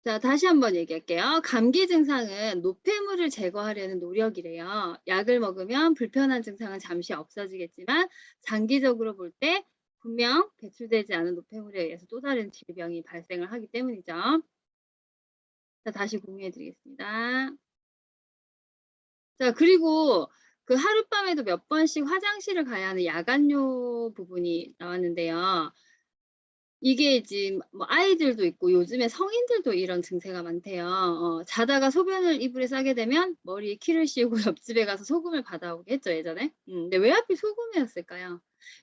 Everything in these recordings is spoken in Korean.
자, 다시 한번 얘기할게요. 감기 증상은 노폐물을 제거하려는 노력이래요. 약을 먹으면 불편한 증상은 잠시 없어지겠지만 장기적으로 볼 때 분명 배출되지 않은 노폐물에 의해서 또 다른 질병이 발생을 하기 때문이죠. 자, 다시 공유해 드리겠습니다. 자, 그리고 그 하룻밤에도 몇 번씩 화장실을 가야 하는 야간요 부분이 나왔는데요. 이게 지금 뭐 아이들도 있고 요즘에 성인들도 이런 증세가 많대요. 자다가 소변을 이불에 싸게 되면 머리에 키를 씌우고 옆집에 가서 소금을 받아오게 했죠, 예전에. 근데 왜 하필 소금이었을까요?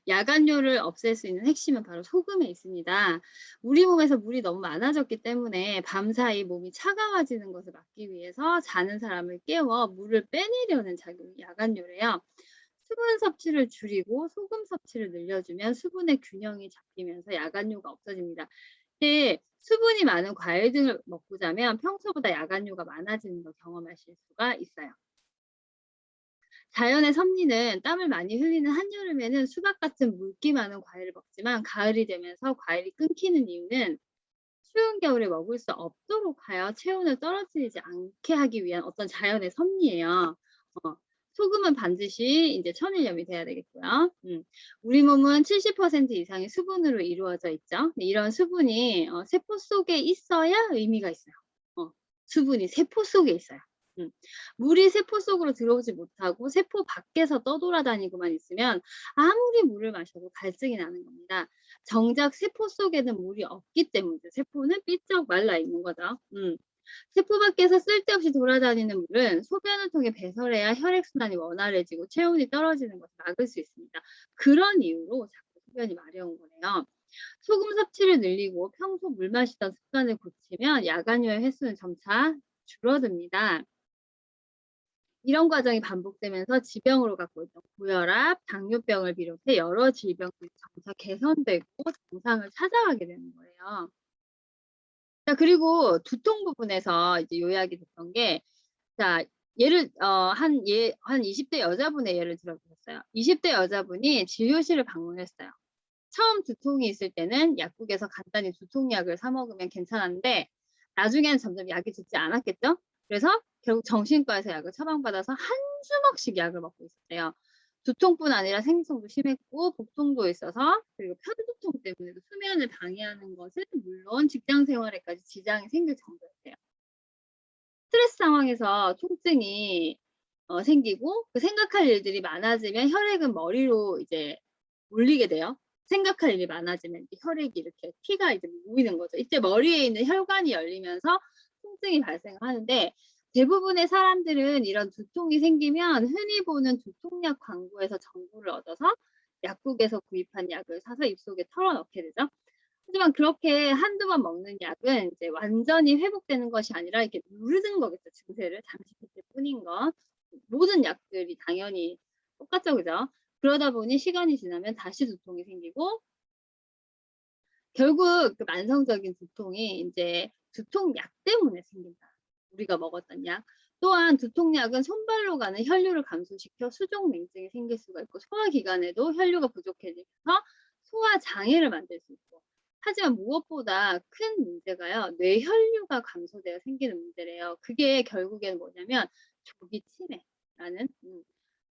야간뇨를 없앨 수 있는 핵심은 바로 소금에 있습니다. 우리 몸에서 물이 너무 많아졌기 때문에 밤사이 몸이 차가워지는 것을 막기 위해서 자는 사람을 깨워 물을 빼내려는 작용이 야간뇨래요. 수분 섭취를 줄이고 소금 섭취를 늘려주면 수분의 균형이 잡히면서 야간뇨가 없어집니다. 근데 수분이 많은 과일 등을 먹고 자면 평소보다 야간뇨가 많아지는 걸 경험하실 수가 있어요. 자연의 섭리는 땀을 많이 흘리는 한여름에는 수박 같은 물기 많은 과일을 먹지만 가을이 되면서 과일이 끊기는 이유는 추운 겨울에 먹을 수 없도록 하여 체온을 떨어지지 않게 하기 위한 어떤 자연의 섭리예요. 어 소금은 반드시 인제 천일염이 돼야 되겠고요. 우리 몸은 70% 이상이 수분으로 이루어져 있죠. 근데 이런 수분이 세포 속에 있어야 의미가 있어요. 어 수분이 세포 속에 있어야. 음. 물이 세포 속으로 들어오지 못하고 세포 밖에서 떠돌아다니고만 있으면 아무리 물을 마셔도 갈증이 나는 겁니다. 정작 세포 속에는 물이 없기 때문이죠. 세포는 삐쩍 말라 있는 거죠. 세포 밖에서 쓸데없이 돌아다니는 물은 소변을 통해 배설해야 혈액순환이 원활해지고 체온이 떨어지는 것을 막을 수 있습니다. 그런 이유로 자꾸 소변이 마려운 거래요. 소금 섭취를 늘리고 평소 물 마시던 습관을 고치면 야간요의 횟수는 점차 줄어듭니다. 이런 과정이 반복되면서 지병으로 갖고 있던 고혈압, 당뇨병을 비롯해 여러 질병들이 점차 개선되고 정상을 찾아가게 되는 거예요. 자, 그리고 두통 부분에서 이제 요약이 됐던 게, 자, 예를 한 20대 여자분의 예를 들어 보겠어요. 20대 여자분이 진료실을 방문했어요. 처음 두통이 있을 때는 약국에서 간단히 두통약을 사 먹으면 괜찮았는데 나중에는 점점 약이 듣지 않았겠죠? 그래서 결국 정신과에서 약을 처방받아서 한 주먹씩 약을 먹고 있었대요. 두통뿐 아니라 생리통도 심했고 복통도 있어서, 그리고 편두통 때문에도 수면을 방해하는 것은 물론 직장 생활에까지 지장이 생길 정도였대요. 스트레스 상황에서 통증이 생기고 그 생각할 일들이 많아지면 혈액은 머리로 이제 몰리게 돼요. 생각할 일이 많아지면 이제 혈액이 이렇게 피가 이제 모이는 거죠. 이때 머리에 있는 혈관이 열리면서 통증이 발생을 하는데, 대부분의 사람들은 이런 두통이 생기면 흔히 보는 두통약 광고에서 정보를 얻어서 약국에서 구입한 약을 사서 입속에 털어 넣게 되죠. 하지만 그렇게 한두 번 먹는 약은 이제 완전히 회복되는 것이 아니라 이렇게 누르는 거겠죠, 증세를. 잠시 그때 뿐인 거. 모든 약들이 당연히 똑같죠, 그죠? 그러다 보니 시간이 지나면 다시 두통이 생기고 결국 그 만성적인 두통이 인제 두통약 때문에 생긴다. 우리가 먹었던 약. 또한 두통약은 손발로 가는 혈류를 감소시켜 수족 냉증이 생길 수가 있고 소화기관에도 혈류가 부족해지면서 소화 장애를 만들 수 있고. 하지만 무엇보다 큰 문제가요, 뇌혈류가 감소되어 생기는 문제래요. 그게 결국에는 뭐냐면 조기 치매라는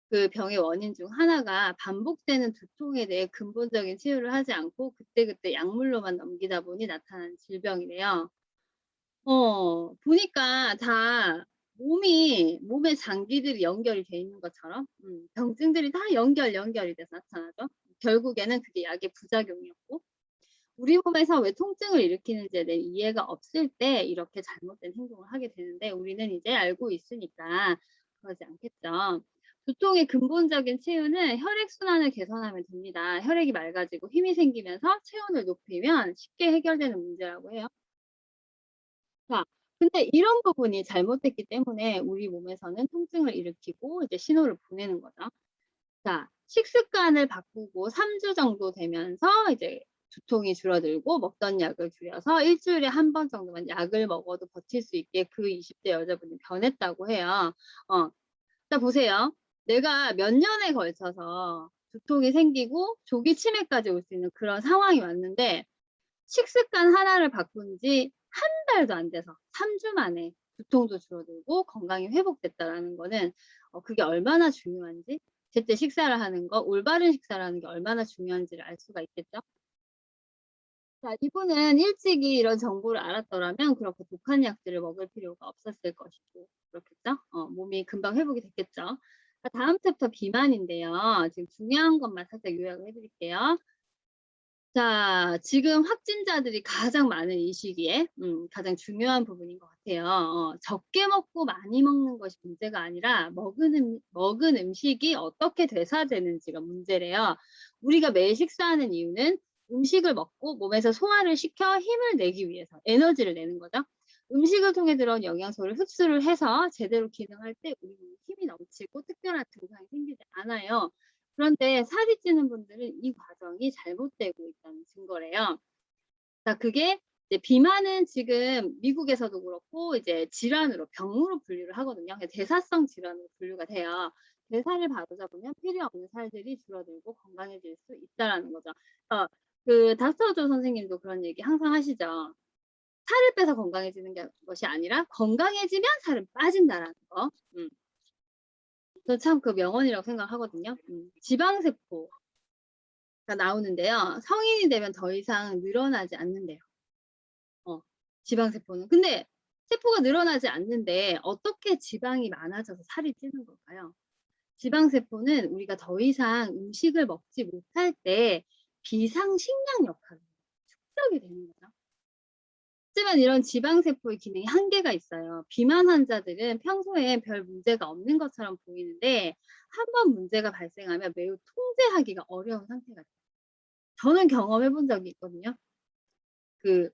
그 병의 원인 중 하나가 반복되는 두통에 대해 근본적인 치유를 하지 않고 그때그때 약물로만 넘기다 보니 나타나는 질병이래요. 보니까 다 몸의 장기들이 연결이 돼 있는 것처럼 병증들이 다 연결이 돼서 나타나죠. 결국에는 그게 약의 부작용이었고, 우리 몸에서 왜 통증을 일으키는지에 대해 이해가 없을 때 이렇게 잘못된 행동을 하게 되는데, 우리는 이제 알고 있으니까 그러지 않겠죠. 두통의 근본적인 치유는 혈액순환을 개선하면 됩니다. 혈액이 맑아지고 힘이 생기면서 체온을 높이면 쉽게 해결되는 문제라고 해요. 자, 근데 이런 부분이 잘못됐기 때문에 우리 몸에서는 통증을 일으키고 이제 신호를 보내는 거죠. 자, 식습관을 바꾸고 3주 정도 되면서 이제 두통이 줄어들고 먹던 약을 줄여서 일 주일에 한 번 정도만 약을 먹어도 버틸 수 있게 그 20대 여자분이 변했다고 해요. 어. 자, 보세요. 내가 몇 년에 걸쳐서 두통이 생기고 조기 치매까지 올 수 있는 그런 상황이 왔는데 식습관 하나를 바꾼 지 한 달도 안 돼서 3주 만에 두통도 줄어들고 건강이 회복됐다라는 거는 그게 얼마나 중요한지, 제때 식사를 하는 거, 올바른 식사를 하는 게 얼마나 중요한지를 알 수가 있겠죠. 자, 이분은 일찍이 이런 정보를 알았더라면 그렇게 독한 약들을 먹을 필요가 없었을 것이고 그렇겠죠. 몸이 금방 회복이 됐겠죠. 자, 다음 챕터 비만인데요. 지금 중요한 것만 살짝 요약을 해 드릴게요. 자, 지금 확진자들이 가장 많은 이 시기에 가장 중요한 부분인 것 같아요. 적게 먹고 많이 먹는 것이 문제가 아니라 먹은 음식이 어떻게 대사되는지가 문제래요. 우리가 매일 식사하는 이유는 음식을 먹고 몸에서 소화를 시켜 힘을 내기 위해서, 에너지를 내는 거죠. 음식을 통해 들어온 영양소를 흡수를 해서 제대로 기능할 때 우리 몸에 힘이 넘치고 특별한 증상이 생기지 않아요. 그런데 살이 찌는 분들은 이 과정이 잘못되고 있다는 증거래요. 자, 그게 이제 비만은 지금 미국에서도 그렇고 이제 질환으로, 병으로 분류를 하거든요. 대사성 질환으로 분류가 돼요. 대사를 바로잡으면 필요 없는 살들이 줄어들고 건강해질 수 있다라는 거죠. 그 닥터 조 선생님도 그런 얘기 항상 하시죠. 살을 빼서 건강해지는 것이 아니라 건강해지면 살은 빠진다라는 거. 저 참 그 명언이라고 생각하거든요. 지방세포가 나오는데요. 성인이 되면 더 이상 늘어나지 않는대요. 지방세포는. 근데 세포가 늘어나지 않는데 어떻게 지방이 많아져서 살이 찌는 걸까요? 지방세포는 우리가 더 이상 음식을 먹지 못할 때 비상식량 역할을 축적이 되는 거죠. 하지만 이런 지방세포의 기능이 한계가 있어요. 비만 환자들은 평소에 별 문제가 없는 것처럼 보이는데 한 번 문제가 발생하면 매우 통제하기가 어려운 상태가 돼요. 저는 경험해 본 적이 있거든요. 그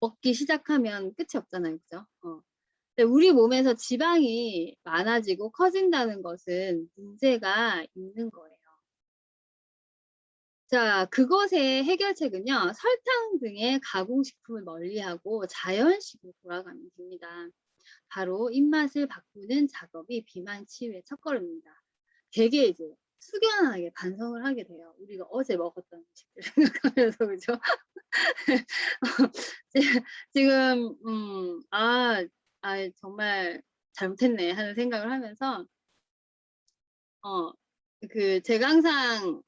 먹기 시작하면 끝이 없잖아요. 그죠? 근데 우리 몸에서 지방이 많아지고 커진다는 것은 문제가 있는 거예요. 자, 그것의 해결책은요. 설탕 등의 가공식품을 멀리하고 자연식으로 돌아가면 됩니다. 바로 입맛을 바꾸는 작업이 비만 치유의 첫걸음입니다. 되게 이제 숙연하게 반성을 하게 돼요. 우리가 어제 먹었던 음식들 생각하면서 그죠? 지 지금 '정말 잘못했네.' 하는 생각을 하면서 어 제가 항상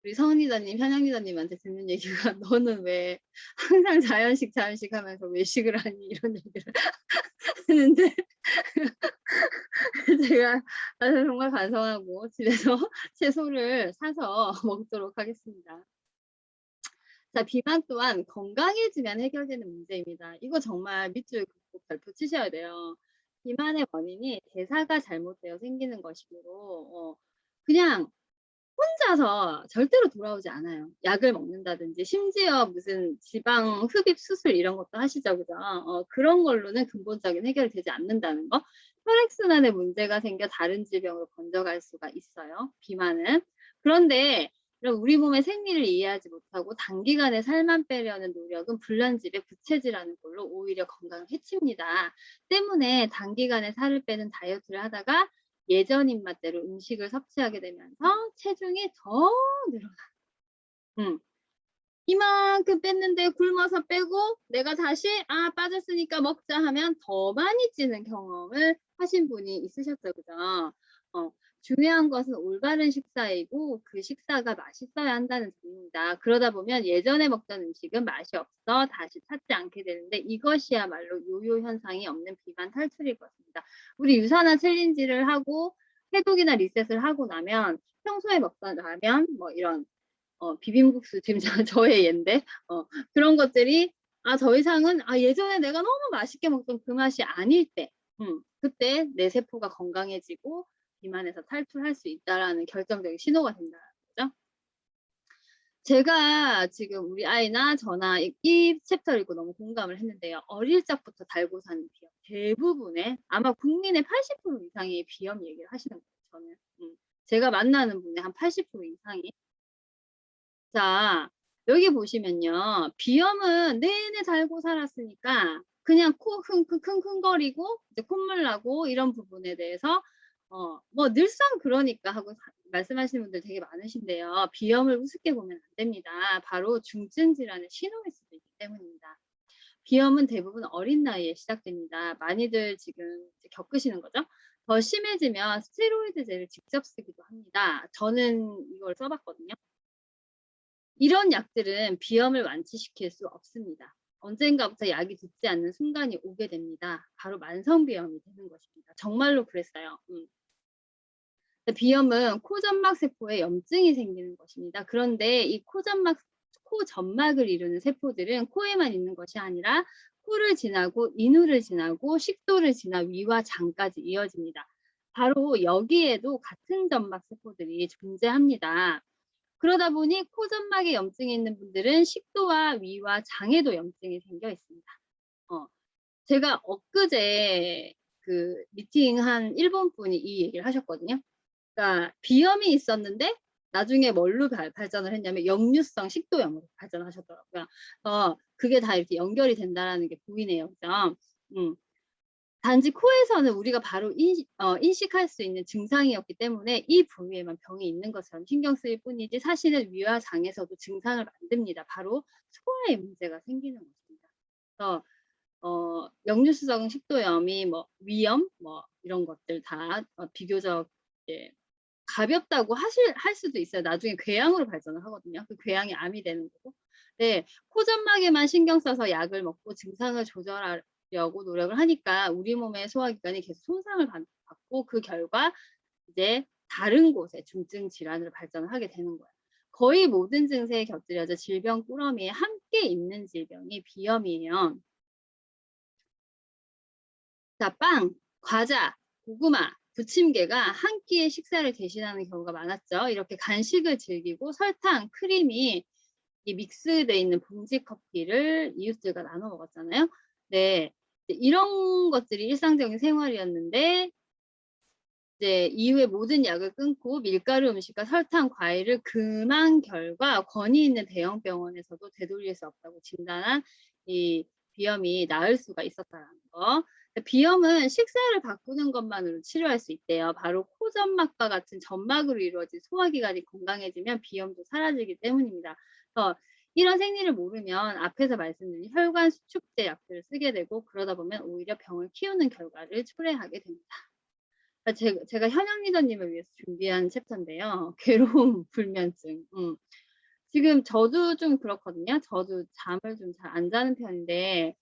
우리 성은 리더님, 현영 리더님한테 듣는 얘기가 "너는 왜 항상 자연식, 자연식 하면서 외식을 하니?" 이런 얘기를 하는데 제가 정말 반성하고 집에서 채소를 사서 먹도록 하겠습니다. 자, 비만 또한 건강해지면 해결되는 문제입니다. 이거 정말 밑줄 긋고 별표 치셔야 돼요. 비만의 원인이 대사가 잘못되어 생기는 것이므로 그냥 혼자서 절대로 돌아오지 않아요. 약을 먹는다든지 심지어 무슨 지방 흡입 수술 이런 것도 하시죠. 그죠? 그런 걸로는 근본적인 해결이 되지 않는다는 거. 혈액순환에 문제가 생겨 다른 질병으로 번져갈 수가 있어요, 비만은. 그런데 이런 우리 몸의 생리를 이해하지 못하고 단기간에 살만 빼려는 노력은 불난집에 부채질하는 걸로 오히려 건강을 해칩니다. 때문에 단기간에 살을 빼는 다이어트를 하다가 예전 입맛대로 음식을 섭취하게 되면서 체중이 더 늘어나. 음. 이만큼 뺐는데 굶어서 빼고 내가 다시 '아 빠졌으니까 먹자.' 하면 더 많이 찌는 경험을 하신 분이 있으셨죠. 그죠? 어 중요한 것은 올바른 식사이고 그 식사가 맛있어야 한다는 점입니다. 그러다 보면 예전에 먹던 음식은 맛이 없어 다시 찾지 않게 되는데 이것이야말로 요요 현상이 없는 비만 탈출일 것입니다. 우리 유산화 챌린지를 하고 해독이나 리셋을 하고 나면 평소에 먹던 라면 뭐 이런 비빔국수 지금 저의 예인데 그런 것들이 더 이상은 예전에 내가 너무 맛있게 먹던 그 맛이 아닐 때 그때 내 세포가 건강해지고 비만에서 탈출할 수 있다라는 결정적인 신호가 된다는 거죠. 제가 지금 우리 아이나 저나 이 챕터를 읽고 너무 공감을 했는데요. 어릴 적부터 달고 사는 비염 대부분의 아마 국민의 80% 이상이 비염 얘기를 하시는 거예요 저는. 제가 만나는 분의 한 80% 이상이. 자, 여기 보시면요. 비염은 내내 달고 살았으니까 그냥 코 킁킁킁킁거리고 이제 콧물 나고 이런 부분에 대해서 뭐 늘상 그러니까 하고 말씀하시는 분들 되게 많으신데요. 비염을 우습게 보면 안 됩니다. 바로 중증 질환의 신호일 수도 있기 때문입니다. 비염은 대부분 어린 나이에 시작됩니다. 많이들 지금 이제 겪으시는 거죠. 더 심해지면 스테로이드제를 직접 쓰기도 합니다. 저는 이걸 써 봤거든요. 이런 약들은 비염을 완치시킬 수 없습니다. 언젠가부터 약이 듣지 않는 순간이 오게 됩니다. 바로 만성비염이 되는 것입니다. 정말로 그랬어요. 비염은 코점막 세포에 염증이 생기는 것입니다. 그런데 이 코점막을 이루는 세포들은 코에만 있는 것이 아니라 코를 지나고 인후를 지나고 식도를 지나 위와 장까지 이어집니다. 바로 여기에도 같은 점막 세포들이 존재합니다. 그러다 보니 코점막에 염증이 있는 분들은 식도와 위와 장에도 염증이 생겨 있습니다. 어, 제가 엊그제 그 미팅한 일본 분이 이 얘기를 하셨거든요. 그러니까 비염이 있었는데 나중에 뭘로 발전을 했냐면 역류성 식도염으로 발전하셨더라고요. 그게 다 이렇게 연결이 된다라는 게 보이네요. 그죠? 음. 단지 코에서는 우리가 바로 인식할 수 있는 증상이었기 때문에 이 부위에만 병이 있는 것처럼 신경 쓰일 뿐이지 사실은 위와 장에서도 증상을 만듭니다. 바로 소화에 문제가 생기는 것입니다. 그래서 역류성 식도염이 뭐 위염 뭐 이런 것들 다 비교적 이제 가볍다고 할 수도 있어요. 나중에 궤양으로 발전을 하거든요. 그 궤양이 암이 되는 거고. 네, 코점막에만 신경 써서 약을 먹고 증상을 조절하려고 노력을 하니까 우리 몸의 소화기관이 계속 손상을 받고 그 결과 이제 다른 곳에 중증 질환으로 발전을 하게 되는 거예요. 거의 모든 증세에 곁들여져 질병 꾸러미에 함께 있는 질병이 비염이에요. 자, 빵, 과자, 고구마, 부침개가 한 끼의 식사를 대신하는 경우가 많았죠. 이렇게 간식을 즐기고 설탕, 크림이 이 믹스되어 있는 봉지 커피를 이웃들과 나눠 먹었잖아요. 네, 이런 것들이 일상적인 생활이었는데 이제 이후에 모든 약을 끊고 밀가루 음식과 설탕, 과일을 금한 결과 권위 있는 대형 병원에서도 되돌릴 수 없다고 진단한 이 비염이 나을 수가 있었다라는 거. 비염은 식사를 바꾸는 것만으로 치료할 수 있대요. 바로 코점막과 같은 점막으로 이루어진 소화기관이 건강해지면 비염도 사라지기 때문입니다. 그래서 이런 생리를 모르면 앞에서 말씀드린 혈관 수축제 약들을 쓰게 되고 그러다 보면 오히려 병을 키우는 결과를 초래하게 됩니다. 제가 현영 리더님을 위해서 준비한 챕터인데요. 괴로움, 불면증. 지금 저도 좀 그렇거든요. 저도 잠을 좀 잘 안 자는 편인데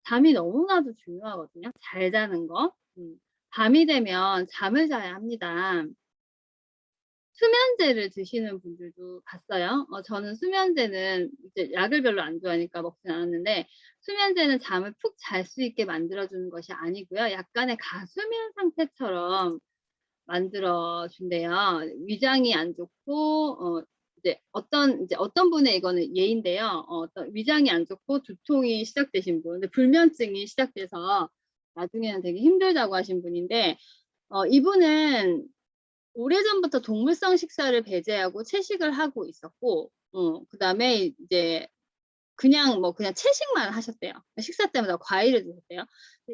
잠이 너무나도 중요하거든요. 잘 자는 거. 밤이 되면 잠을 자야 합니다. 수면제를 드시는 분들도 봤어요. 저는 수면제는 이제 약을 별로 안 좋아하니까 먹진 않았는데 수면제는 잠을 푹 잘 수 있게 만들어 주는 것이 아니고요. 약간의 가수면 상태처럼 만들어 준대요. 위장이 안 좋고 이제 어떤 분의 이거는 예인데요. 어떤 위장이 안 좋고 두통이 시작되신 분, 근데 불면증이 시작돼서 나중에는 되게 힘들다고 하신 분인데 이분은 오래전부터 동물성 식사를 배제하고 채식을 하고 있었고 그다음에 이제 그냥 채식만 하셨대요. 식사 때마다 과일을 드셨대요.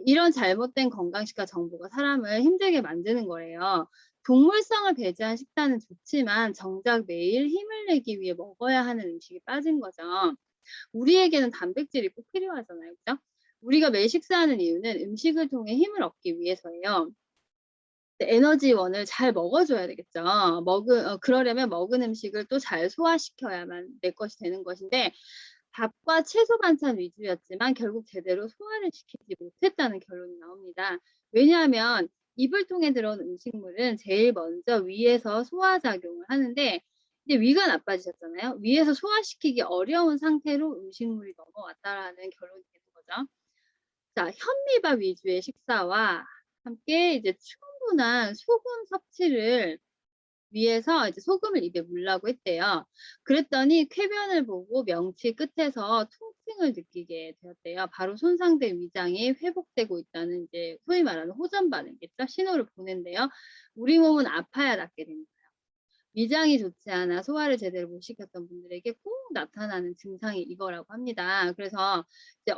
이런 잘못된 건강식과 정보가 사람을 힘들게 만드는 거예요. 동물성을 배제한 식단은 좋지만 정작 매일 힘을 내기 위해 먹어야 하는 음식에 빠진 거죠. 우리에게는 단백질이 꼭 필요하잖아요. 그죠? 우리가 매일 식사하는 이유는 음식을 통해 힘을 얻기 위해서예요. 에너지원을 잘 먹어줘야 되겠죠. 그러려면 먹은 음식을 또 잘 소화시켜야만 내 것이 되는 것인데 밥과 채소 반찬 위주였지만 결국 제대로 소화를 시키지 못했다는 결론이 나옵니다. 왜냐하면 입을 통해 들어온 음식물은 제일 먼저 위에서 소화작용을 하는데 이제 위가 나빠지셨잖아요. 위에서 소화시키기 어려운 상태로 음식물이 넘어왔다라는 결론이 되는 거죠. 자, 현미밥 위주의 식사와 함께 이제 충분한 소금 섭취를 위해서 이제 소금을 입에 물라고 했대요. 그랬더니 쾌변을 보고 명치 끝에서 통증을 느끼게 되었대요. 바로 손상된 위장이 회복되고 있다는 이제 소위 말하는 호전 반응이겠죠. 신호를 보낸대요. 우리 몸은 아파야 낫게 됩니다. 위장이 좋지 않아 소화를 제대로 못 시켰던 분들에게 꼭 나타나는 증상이 이거라고 합니다. 그래서 이제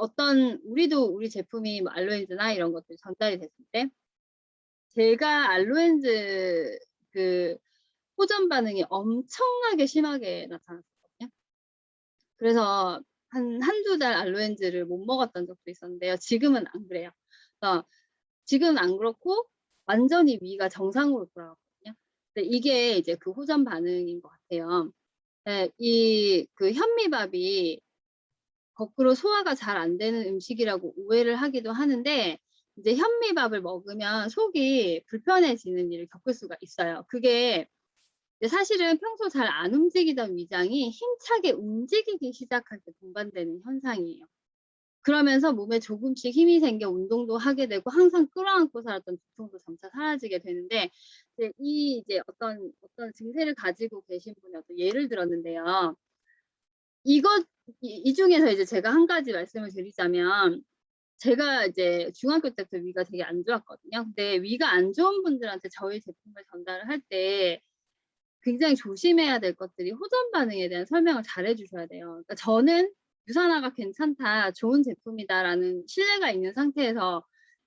우리 제품이 뭐 알로엔즈나 이런 것들이 전달이 됐을 때 제가 알로엔즈 그 호전 반응이 엄청나게 심하게 나타났었거든요. 그래서 한두 달 알로엔즈를 못 먹었던 적도 있었는데요. 지금은 안 그래요. 어 지금은 안 그렇고 완전히 위가 정상으로 돌아갔거든요. 근데 이게 이제 그 호전 반응인 것 같아요. 예. 이 그 현미밥이 거꾸로 소화가 잘 안 되는 음식이라고 오해를 하기도 하는데, 이제 현미밥을 먹으면 속이 불편해지는 일을 겪을 수가 있어요. 그게 이제 사실은 평소 잘 안 움직이던 위장이 힘차게 움직이기 시작할 때 동반되는 현상이에요. 그러면서 몸에 조금씩 힘이 생겨 운동도 하게 되고 항상 끌어안고 살았던 두통도 점차 사라지게 되는데, 이제 어떤 증세를 가지고 계신 분의 어떤 예를 들었는데요. 이것 이 중에서 이제 제가 한 가지 말씀을 드리자면, 제가 이제 중학교 때부터 위가 되게 안 좋았거든요. 근데 위가 안 좋은 분들한테 저희 제품을 전달을 할 때 굉장히 조심해야 될 것들이 호전 반응에 대한 설명을 잘해 주셔야 돼요. 그러니까 저는 '유산화가 괜찮다. 좋은 제품이다.'라는 신뢰가 있는 상태에서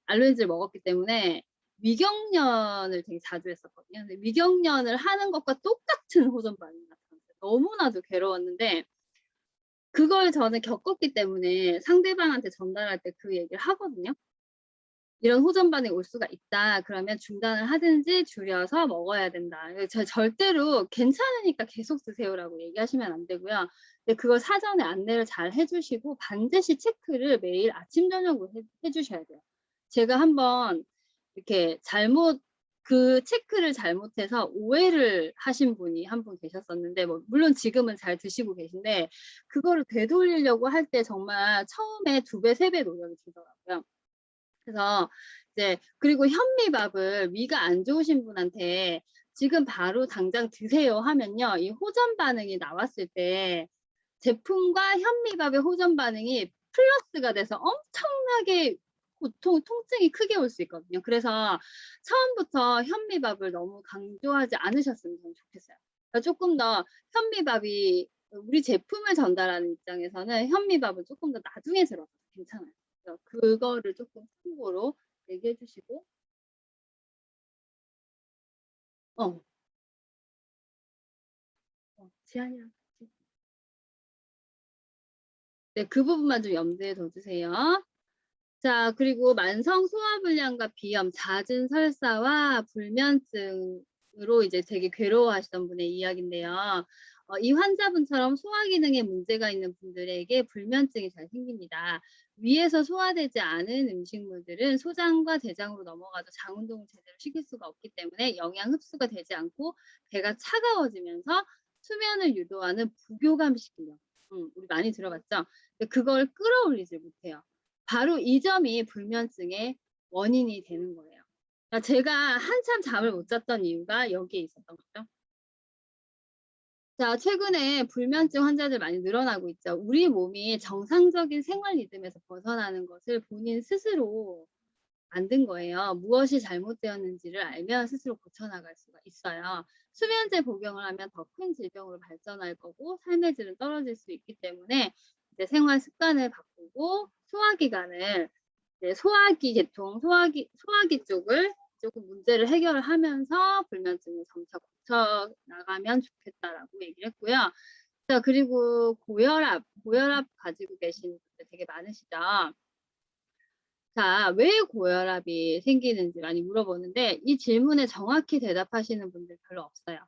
알로엔즈를 먹었기 때문에 위경련을 되게 자주 했었거든요. 근데 위경련을 하는 것과 똑같은 호전 반응이 나타났어요. 너무나도 괴로웠는데 그걸 저는 겪었기 때문에 상대방한테 전달할 때 그 얘기를 하거든요. "이런 호전 반응이 올 수가 있다. 그러면 중단을 하든지 줄여서 먹어야 된다." 절대로 "괜찮으니까 계속 드세요."라고 얘기하시면 안 되고요. 근데 그걸 사전에 안내를 잘 해 주시고 반드시 체크를 매일 아침 저녁으로 해 주셔야 돼요. 제가 한번 이렇게 그 체크를 잘못해서 오해를 하신 분이 한 분 계셨었는데, 뭐 물론 지금은 잘 드시고 계신데 그거를 되돌리려고 할 때 정말 처음에 2 배, 3배 노력이 들더라고요. 그래서 이제 그리고 현미밥을 위가 안 좋으신 분한테 "지금 바로 당장 드세요." 하면요. 이 호전 반응이 나왔을 때 제품과 현미밥의 호전 반응이 플러스가 돼서 엄청나게 통증이 크게 올 수 있거든요. 그래서 처음부터 현미밥을 너무 강조하지 않으셨으면 저는 좋겠어요. 그러니까 쪼끔 더 현미밥이 우리 제품을 전달하는 입장에서는 현미밥을 쪼끔 더 나중에 들어도 괜찮아요. 그래서 그거를 쪼끔 참고로 얘기해 주시고. 어. 지안이랑 같이. 네, 그 부분만 좀 염두에 둬 주세요. 자, 그리고 만성 소화불량과 비염, 잦은 설사와 불면증으로 이제 되게 괴로워하시던 분의 이야기인데요. 이 환자분처럼 소화 기능에 문제가 있는 분들에게 불면증이 잘 생깁니다. 위에서 소화되지 않은 음식물들은 소장과 대장으로 넘어가도 장 운동을 제대로 시킬 수가 없기 때문에 영양 흡수가 되지 않고 배가 차가워지면서 수면을 유도하는 부교감 시키력. 우리 많이 들어봤죠? 근데 그걸 끌어올리지 못해요. 바로 이 점이 불면증의 원인이 되는 거예요. 그러니까 제가 한참 잠을 못 잤던 이유가 여기에 있었던 거죠. 자, 최근에 불면증 환자들 많이 늘어나고 있죠. 우리 몸이 정상적인 생활 리듬에서 벗어나는 것을 본인 스스로 만든 거예요. 무엇이 잘못되었는지를 알면 스스로 고쳐나갈 수가 있어요. 수면제 복용을 하면 더 큰 질병으로 발전할 거고 삶의 질은 떨어질 수 있기 때문에 이제 생활 습관을 바꾸고 소화기관을, 이제 소화기 쪽을 조금 문제를 해결을 하면서 불면증을 점차 고쳐 나가면 좋겠다라고 얘기를 했고요. 자, 그리고 고혈압 가지고 계신 분들 되게 많으시죠. 자, 왜 고혈압이 생기는지 많이 물어보는데 이 질문에 정확히 대답하시는 분들 별로 없어요.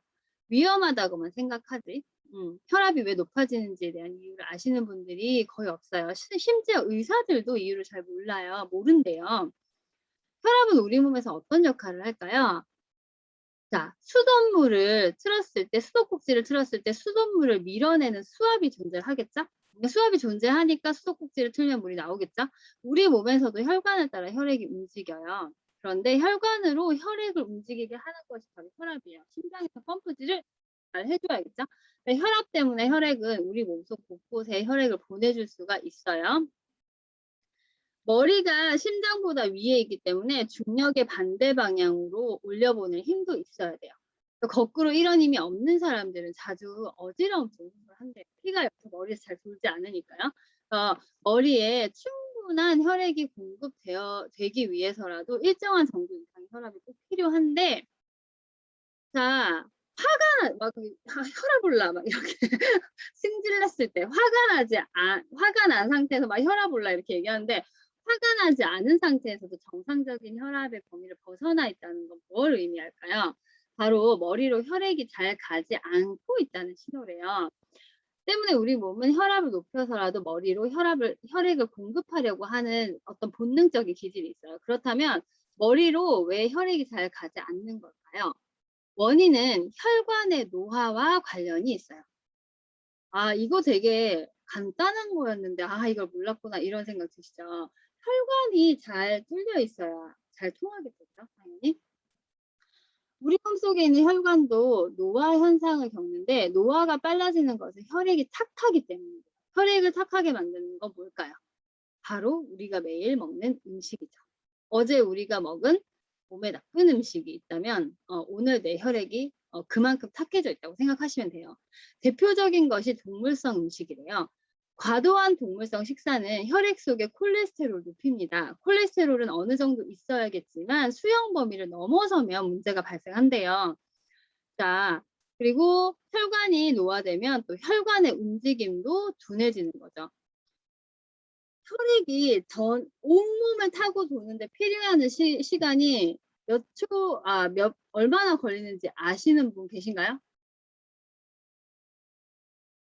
위험하다고만 생각하지 혈압이 왜 높아지는지에 대한 이유를 아시는 분들이 거의 없어요. 심지어 의사들도 이유를 잘 모른대요. 혈압은 우리 몸에서 어떤 역할을 할까요? 자, 수도꼭지를 틀었을 때 수돗물을 밀어내는 수압이 존재하겠죠? 수압이 존재하니까 수도꼭지를 틀면 물이 나오겠죠? 우리 몸에서도 혈관을 따라 혈액이 움직여요. 그런데 혈관으로 혈액을 움직이게 하는 것이 바로 혈압이에요. 심장에서 펌프질을 잘 해 줘야겠죠? 네, 혈압 때문에 혈액은 우리 몸속 곳곳에 혈액을 보내줄 수가 있어요. 머리가 심장보다 위에 있기 때문에 중력의 반대 방향으로 올려보낼 힘도 있어야 돼요. 거꾸로 이런 힘이 없는 사람들은 자주 어지러움 증후를 한대요. 피가 옆에 머리에서 잘 돌지 않으니까요. 머리에 충분한 혈액이 되기 위해서라도 일정한 정도 이상의 혈압이 꼭 필요한데, 자, 막 혈압 올라 막 이렇게 승질냈을 때 화가 난 상태에서 막 혈압 올라 이렇게 얘기하는데 화가 나지 않은 상태에서도 정상적인 혈압의 범위를 벗어나 있다는 건 뭘 의미할까요? 바로 머리로 혈액이 잘 가지 않고 있다는 신호래요. 때문에 우리 몸은 혈압을 높여서라도 머리로 혈액을 공급하려고 하는 어떤 본능적인 기질이 있어요. 그렇다면 머리로 왜 혈액이 잘 가지 않는 걸까요? 원인은 혈관의 노화와 관련이 있어요. 아, 이거 되게 간단한 거였는데 '아, 이걸 몰랐구나.' 이런 생각 드시죠? 혈관이 잘 뚫려 있어야 잘 통하겠죠, 당연히. 우리 몸속에 있는 혈관도 노화 현상을 겪는데 노화가 빨라지는 것은 혈액이 탁하기 때문입니다. 혈액을 탁하게 만드는 건 뭘까요? 바로 우리가 매일 먹는 음식이죠. 어제 우리가 먹은 몸에 나쁜 음식이 있다면 오늘 내 혈액이 그만큼 탁해져 있다고 생각하시면 돼요. 대표적인 것이 동물성 음식이래요. 과도한 동물성 식사는 혈액 속의 콜레스테롤을 높입니다. 콜레스테롤은 어느 정도 있어야겠지만 수용 범위를 넘어서면 문제가 발생한대요. 자, 그리고 혈관이 노화되면 또 혈관의 움직임도 둔해지는 거죠. 혈액이 온몸을 타고 도는데 필요한 시간이 얼마나 걸리는지 아시는 분 계신가요?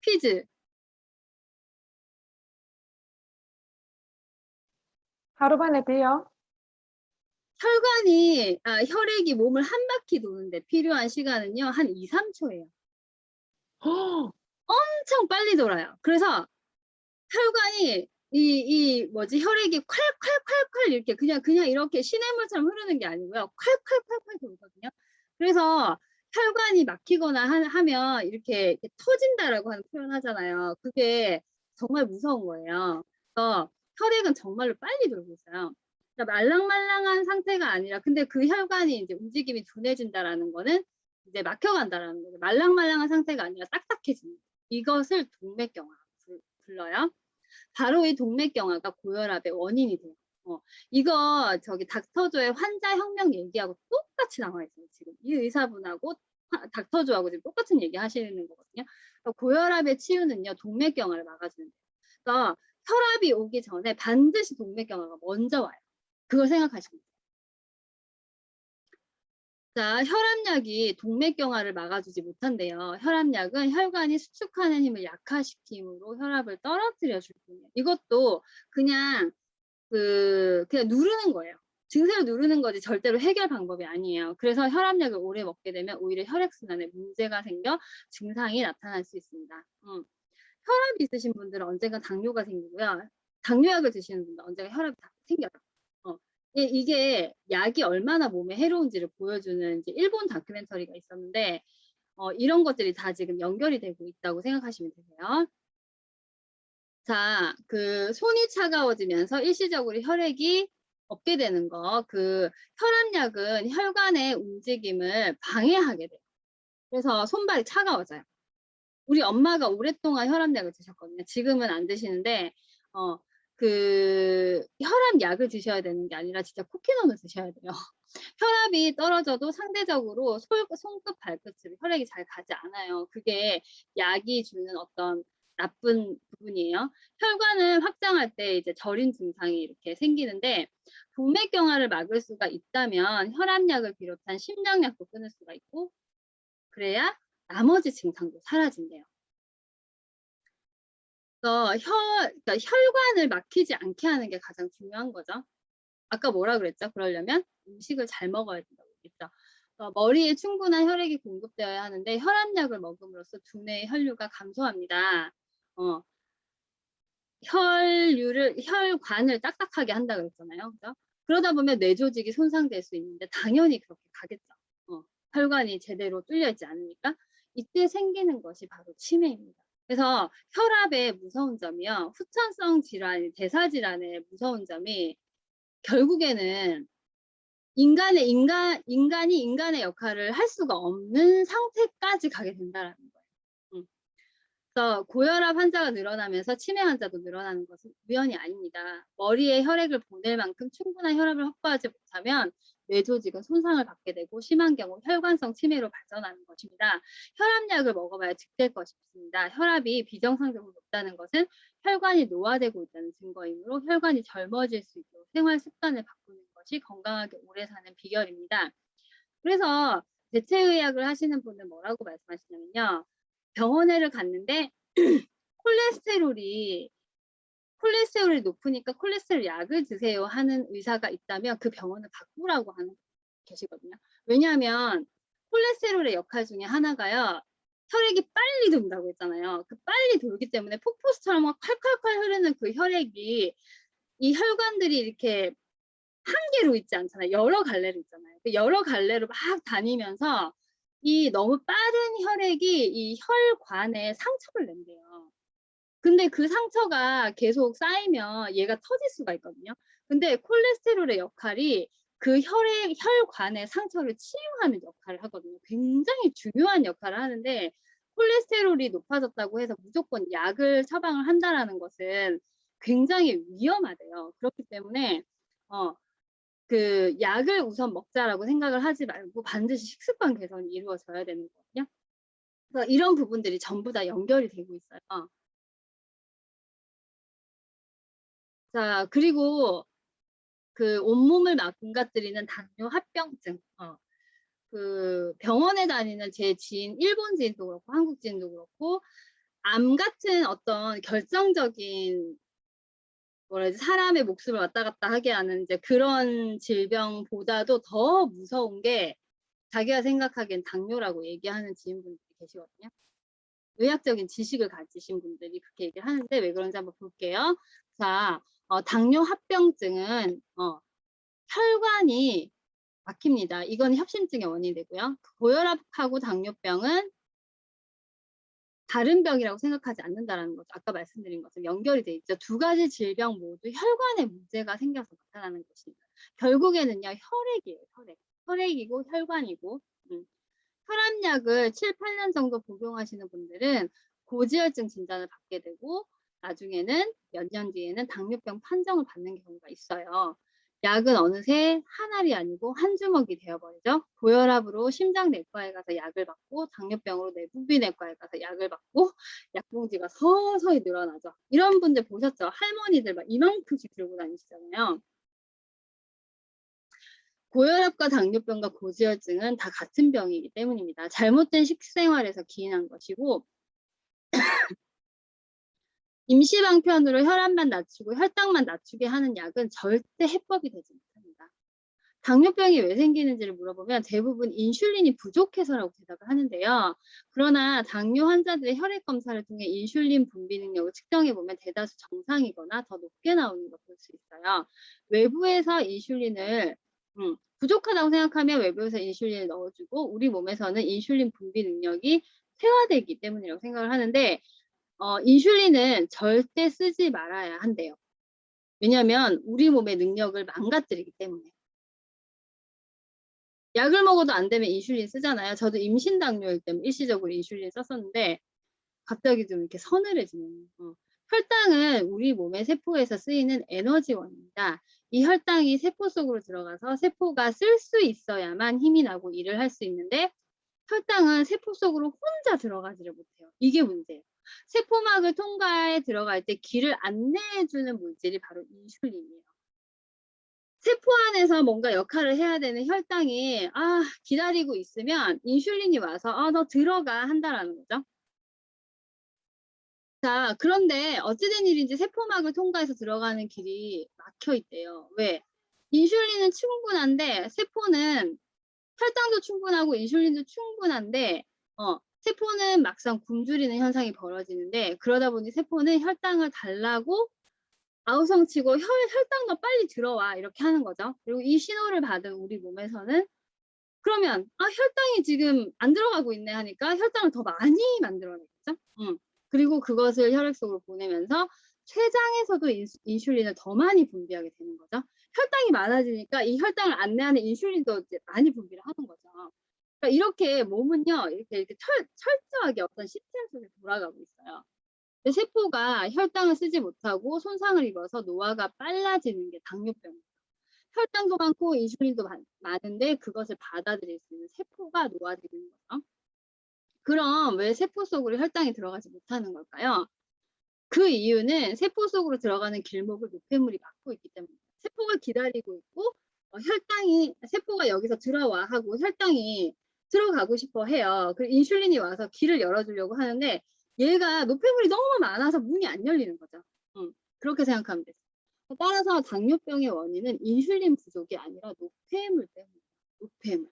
퀴즈. 하루 만에 돼요? 혈액이 몸을 한 바퀴 도는데 필요한 시간은요, 한 2-3 초예요. 엄청 빨리 돌아요. 그래서 혈관이 혈액이 콸콸콸콸 이렇게 그냥 이렇게 시냇물처럼 흐르는 게 아니고요. 콸콸콸콸 돌거든요. 그래서 혈관이 막히거나 하면 이렇게 터진다라고 하는 표현 하잖아요. 그게 정말 무서운 거예요. 그래서 혈액은 정말로 빨리 돌고 있어요. 그러니까 말랑말랑한 상태가 아니라 근데 그 혈관이 이제 움직임이 둔해진다라는 거는 이제 막혀간다라는 거죠. 말랑말랑한 상태가 아니라 딱딱해지는 거예요. 이것을 동맥경화라고 불러요. 바로 이 동맥경화가 고혈압의 원인이 돼요. 이거 닥터조의 환자혁명 얘기하고 똑같이 나와 있어요. 지금 이 의사분하고 닥터조하고 지금 똑같은 얘기 하시는 거거든요. 그러니까 고혈압의 치유는요, 동맥경화를 막아주는 거예요. 그러니까 혈압이 오기 전에 반드시 동맥경화가 먼저 와요. 그걸 생각하시면 돼요. 자, 혈압약이 동맥경화를 막아주지 못한대요. 혈압약은 혈관이 수축하는 힘을 약화시킴으로 혈압을 떨어뜨려 줄 뿐이에요. 이것도 그냥 그냥 누르는 거예요. 증세를 누르는 거지 절대로 해결 방법이 아니에요. 그래서 혈압약을 오래 먹게 되면 오히려 혈액순환에 문제가 생겨 증상이 나타날 수 있습니다. 혈압이 있으신 분들은 언젠가 당뇨가 생기고요. 당뇨약을 드시는 분들은 언젠가 혈압이 다 생겨요. 이게 약이 얼마나 몸에 해로운지를 보여주는 이제 일본 다큐멘터리가 있었는데 이런 것들이 다 지금 연결이 되고 있다고 생각하시면 되세요. 자, 손이 차가워지면서 일시적으로 혈액이 없게 되는 거, 혈압약은 혈관의 움직임을 방해하게 돼요. 그래서 손발이 차가워져요. 우리 엄마가 오랫동안 혈압약을 드셨거든요. 지금은 안 드시는데 혈압약을 드셔야 되는 게 아니라 진짜 쿠키넛을 드셔야 돼요. 혈압이 떨어져도 상대적으로 손끝 발끝으로 혈액이 잘 가지 않아요. 그게 약이 주는 어떤 나쁜 부분이에요. 혈관을 확장할 때 이제 저린 증상이 이렇게 생기는데 동맥경화를 막을 수가 있다면 혈압약을 비롯한 심장약도 끊을 수가 있고 그래야 나머지 증상도 사라진대요. 그러니까 혈관을 막히지 않게 하는 게 가장 중요한 거죠. 아까 뭐라 그랬죠? 그러려면 음식을 잘 먹어야 된다고 했죠. 머리에 충분한 혈액이 공급되어야 하는데 혈압약을 먹음으로써 두뇌의 혈류가 감소합니다. 혈관을 딱딱하게 한다 그랬잖아요. 그죠? 그러다 보면 뇌 조직이 손상될 수 있는데 당연히 그렇게 가겠죠. 혈관이 제대로 뚫려 있지 않으니까 이때 생기는 것이 바로 치매입니다. 그래서 혈압의 무서운 점이요. 후천성 질환, 대사 질환의 무서운 점이 결국에는 인간이 인간의 역할을 할 수가 없는 상태까지 가게 된다라는 거예요. 그래서 고혈압 환자가 늘어나면서 치매 환자도 늘어나는 것은 우연이 아닙니다. 머리에 혈액을 보낼 만큼 충분한 혈압을 확보하지 못하면 뇌 조직은 손상을 받게 되고 심한 경우 혈관성 치매로 발전하는 것입니다. 혈압약을 먹어봐야 득될 것이 없습니다. 혈압이 비정상적으로 높다는 것은 혈관이 노화되고 있다는 증거이므로 혈관이 젊어질 수 있도록 생활 습관을 바꾸는 것이 건강하게 오래 사는 비결입니다. 그래서 대체의학을 하시는 분은 뭐라고 말씀하시냐면요. 병원에를 갔는데 콜레스테롤이 높으니까 콜레스테롤 약을 드세요 하는 의사가 있다면 그 병원을 바꾸라고 하는 계시거든요. 왜냐하면 콜레스테롤의 역할 중에 하나가요. 혈액이 빨리 돈다고 했잖아요. 그 빨리 돌기 때문에 폭포수처럼 막 콸콸콸 흐르는 그 혈액이 이 혈관들이 이렇게 한 개로 있지 않잖아요. 여러 갈래로 있잖아요. 그 여러 갈래로 막 다니면서 이 너무 빠른 혈액이 이 혈관에 상처를 낸대요. 근데 그 상처가 계속 쌓이면 얘가 터질 수가 있거든요. 근데 콜레스테롤의 역할이 그 혈관의 상처를 치유하는 역할을 하거든요. 굉장히 중요한 역할을 하는데 콜레스테롤이 높아졌다고 해서 무조건 약을 처방을 한다라는 것은 굉장히 위험하대요. 그렇기 때문에 그 약을 우선 먹자라고 생각을 하지 말고 반드시 식습관 개선이 이루어져야 되는 거거든요. 그래서 이런 부분들이 전부 다 연결이 되고 있어요. 자, 그리고 그 온몸을 망가뜨리는 당뇨 합병증. 그 병원에 다니는 제 지인, 일본 지인도 그렇고 한국 지인도 그렇고 암 같은 어떤 결정적인 뭐라 해야지 사람의 목숨을 왔다 갔다 하게 하는 이제 그런 질병보다도 더 무서운 게 자기가 생각하기엔 당뇨라고 얘기하는 지인분들이 계시거든요. 의학적인 지식을 가지신 분들이 그렇게 얘기를 하는데 왜 그런지 한번 볼게요. 자, 당뇨 합병증은 혈관이 막힙니다. 이건 협심증의 원인이 되고요. 고혈압하고 당뇨병은 다른 병이라고 생각하지 않는다라는 거죠. 아까 말씀드린 것처럼 연결이 돼 있죠. 두 가지 질병 모두 혈관에 문제가 생겨서 나타나는 것입니다. 결국에는요, 혈액이에요, 혈액. 혈액이고 혈관이고. 혈압약을 7, 8년 정도 복용하시는 분들은 고지혈증 진단을 받게 되고 나중에는 몇 년 뒤에는 당뇨병 판정을 받는 경우가 있어요. 약은 어느새 한 알이 아니고 한 주먹이 되어버리죠. 고혈압으로 심장내과에 가서 약을 받고 당뇨병으로 내분비내과에 가서 약을 받고 약봉지가 서서히 늘어나죠. 이런 분들 보셨죠? 할머니들 막 이만큼씩 들고 다니시잖아요. 고혈압과 당뇨병과 고지혈증은 다 같은 병이기 때문입니다. 잘못된 식생활에서 기인한 것이고 임시방편으로 혈압만 낮추고 혈당만 낮추게 하는 약은 절대 해법이 되지 못합니다. 당뇨병이 왜 생기는지를 물어보면 대부분 인슐린이 부족해서라고 대답을 하는데요. 그러나 당뇨 환자들의 혈액 검사를 통해 인슐린 분비 능력을 측정해 보면 대다수 정상이거나 더 높게 나오는 걸 볼 수 있어요. 외부에서 인슐린을 부족하다고 생각하면 외부에서 인슐린을 넣어주고 우리 몸에서는 인슐린 분비 능력이 퇴화되기 때문이라고 생각을 하는데 인슐린은 절대 쓰지 말아야 한대요. 왜냐하면 우리 몸의 능력을 망가뜨리기 때문에. 약을 먹어도 안 되면 인슐린 쓰잖아요. 저도 임신 당뇨일 때 일시적으로 인슐린 썼었는데 갑자기 좀 이렇게 서늘해지네요. 혈당은 우리 몸의 세포에서 쓰이는 에너지원입니다. 이 혈당이 세포 속으로 들어가서 세포가 쓸 수 있어야만 힘이 나고 일을 할 수 있는데 혈당은 세포 속으로 혼자 들어가지를 못해요. 이게 문제예요. 세포막을 통과해 들어갈 때 길을 안내해주는 물질이 바로 인슐린이에요. 세포 안에서 뭔가 역할을 해야 되는 혈당이 기다리고 있으면 인슐린이 와서 너 들어가 한다라는 거죠. 자, 그런데 어찌된 일인지 세포막을 통과해서 들어가는 길이 막혀 있대요. 왜? 인슐린은 충분한데 세포는 혈당도 충분하고 인슐린도 충분한데 세포는 막상 굶주리는 현상이 벌어지는데 그러다 보니 세포는 혈당을 달라고 아우성치고 혈당 너 빨리 들어와 이렇게 하는 거죠. 그리고 이 신호를 받은 우리 몸에서는 그러면 혈당이 지금 안 들어가고 있네 하니까 혈당을 더 많이 만들어내겠죠. 그리고 그것을 혈액 속으로 보내면서 췌장에서도 인슐린을 더 많이 분비하게 되는 거죠. 혈당이 많아지니까 이 혈당을 안내하는 인슐린도 이제 많이 분비를 하는 거죠. 그러니까 이렇게 몸은요, 이렇게 철저하게 어떤 시스템 속에 돌아가고 있어요. 근데 세포가 혈당을 쓰지 못하고 손상을 입어서 노화가 빨라지는 게 당뇨병이에요. 혈당도 많고 인슐린도 많은데 그것을 받아들일 수 있는 세포가 노화되는 거죠. 그럼 왜 세포 속으로 혈당이 들어가지 못하는 걸까요? 그 이유는 세포 속으로 들어가는 길목을 노폐물이 막고 있기 때문입니다. 세포가 기다리고 있고 세포가 여기서 들어와 하고 혈당이 들어가고 싶어 해요. 그 인슐린이 와서 길을 열어주려고 하는데 얘가 노폐물이 너무 많아서 문이 안 열리는 거죠. 그렇게 생각하면 돼요. 따라서 당뇨병의 원인은 인슐린 부족이 아니라 노폐물 때문이에요. 노폐물.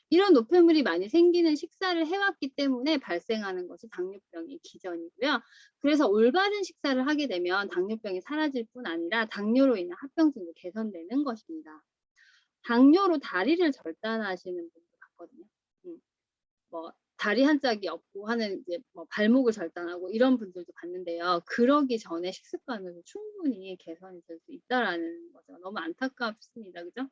이런 노폐물이 많이 생기는 식사를 해왔기 때문에 발생하는 것이 당뇨병의 기전이고요. 그래서 올바른 식사를 하게 되면 당뇨병이 사라질 뿐 아니라 당뇨로 인한 합병증도 개선되는 것입니다. 당뇨로 다리를 절단하시는 분도 봤거든요. 뭐 다리 한 짝이 없고 하는 이제 뭐 발목을 절단하고 이런 분들도 봤는데요. 그러기 전에 식습관으로 충분히 개선이 될 수 있다라는 거죠. 너무 안타깝습니다. 그죠?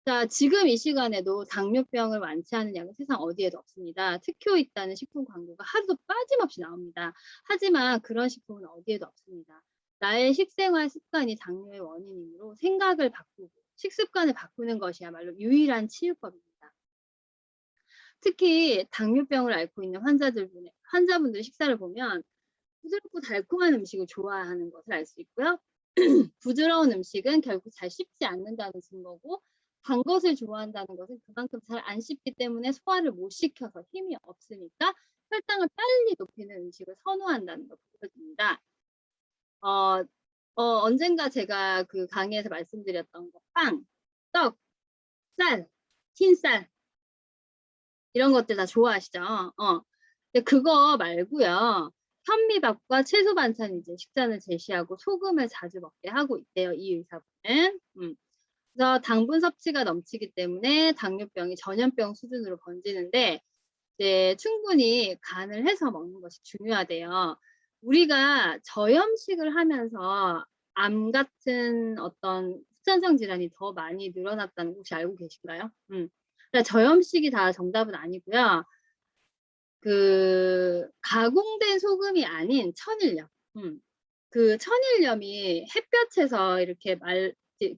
자, 지금 이 시간에도 당뇨병을 완치하는 약은 세상 어디에도 없습니다. 특효 있다는 식품 광고가 하루도 빠짐없이 나옵니다. 하지만 그런 식품은 어디에도 없습니다. 나의 식생활 습관이 당뇨의 원인이므로 생각을 바꾸고 식습관을 바꾸는 것이야말로 유일한 치유법입니다. 특히 당뇨병을 앓고 있는 환자분들의 식사를 보면 부드럽고 달콤한 음식을 좋아하는 것을 알 수 있고요. 부드러운 음식은 결국 잘 씹지 않는다는 증거고 단 것을 좋아한다는 것은 그만큼 잘 안 씹기 때문에 소화를 못 시켜서 힘이 없으니까 혈당을 빨리 높이는 음식을 선호한다는 걸 보여줍니다. 언젠가 제가 그 강의에서 말씀드렸던 거 빵, 떡, 쌀, 흰쌀 이런 것들 다 좋아하시죠? 근데 그거 말고요. 현미밥과 채소 반찬 이제 식단을 제시하고 소금을 자주 먹게 하고 있대요. 이 의사분은. 그래서 당분 섭취가 넘치기 때문에 당뇨병이 전염병 수준으로 번지는데 이제 충분히 간을 해서 먹는 것이 중요하대요. 우리가 저염식을 하면서 암 같은 어떤 후천성 질환이 더 많이 늘어났다는 거 혹시 알고 계신가요? 그러니까 저염식이 다 정답은 아니고요. 그 가공된 소금이 아닌 천일염. 그 천일염이 햇볕에서 이렇게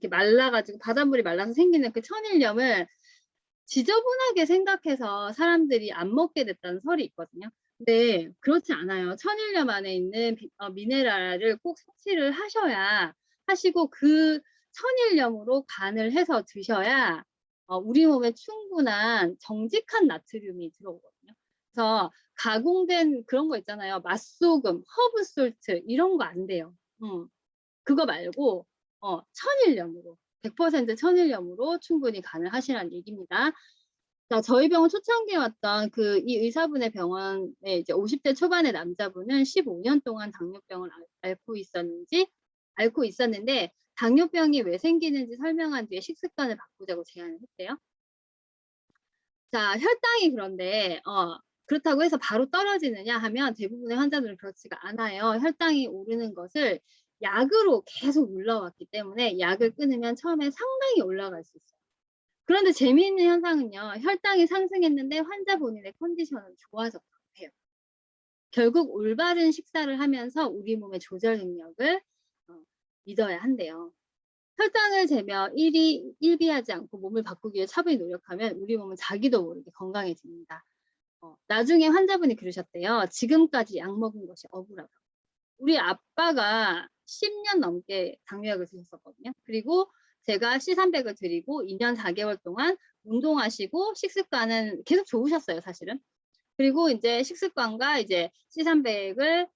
말라가지고 바닷물이 말라서 생기는 그 천일염을 지저분하게 생각해서 사람들이 안 먹게 됐다는 설이 있거든요. 근데 그렇지 않아요. 천일염 안에 있는 미네랄을 꼭 섭취를 하시고 그 천일염으로 간을 해서 드셔야 우리 몸에 충분한 정직한 나트륨이 들어오거든요. 그래서 가공된 그런 거 있잖아요. 맛소금, 허브솔트 이런 거 안 돼요. 그거 말고 천일염으로 100% 천일염으로 충분히 간을 하시라는 얘기입니다. 자, 저희 병원 초창기에 왔던 이 의사분의 병원에 이제 50대 초반의 남자분은 15년 동안 당뇨병을 앓고 있었는데 당뇨병이 왜 생기는지 설명한 뒤에 식습관을 바꾸자고 제안을 했대요. 자, 혈당이 그런데 그렇다고 해서 바로 떨어지느냐 하면 대부분의 환자들은 그렇지가 않아요. 혈당이 오르는 것을 약으로 계속 눌러왔기 때문에 약을 끊으면 처음에 상당히 올라갈 수 있어요. 그런데 재미있는 현상은요. 혈당이 상승했는데 환자 본인의 컨디션은 좋아졌다고 해요. 결국 올바른 식사를 하면서 우리 몸의 조절 능력을 믿어야 한대요. 혈당을 재며 일비하지 않고 몸을 바꾸기 위해 차분히 노력하면 우리 몸은 자기도 모르게 건강해집니다. 나중에 환자분이 그러셨대요. 지금까지 약 먹은 것이 억울하다고. 우리 아빠가 10년 넘게 당뇨약을 드셨었거든요. 그리고 제가 C300을 드리고 2년 4개월 동안 운동하시고 식습관은 계속 좋으셨어요, 사실은. 그리고 이제 식습관과 이제 C300을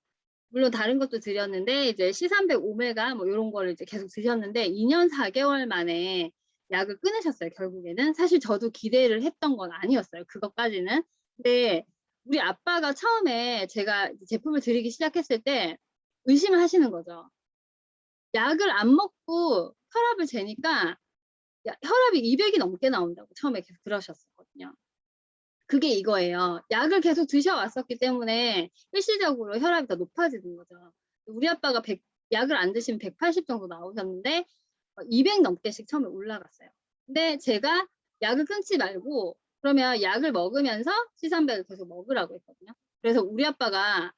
물론 다른 것도 드렸는데 이제 C300 오메가 뭐 요런 거를 이제 계속 드셨는데 2년 4개월 만에 약을 끊으셨어요, 결국에는. 사실 저도 기대를 했던 건 아니었어요, 그것까지는. 근데 우리 아빠가 처음에 제가 제품을 드리기 시작했을 때 의심을 하시는 거죠. 약을 안 먹고 혈압을 재니까 혈압이 200이 넘게 나온다고 처음에 계속 그러셨었거든요. 그게 이거예요. 약을 계속 드셔왔었기 때문에 일시적으로 혈압이 더 높아지는 거죠. 우리 아빠가 약을 안 드시면 180 정도 나오셨는데 200 넘게씩 처음에 올라갔어요. 근데 제가 약을 끊지 말고 그러면 약을 먹으면서 C300을 계속 먹으라고 했거든요. 그래서 우리 아빠가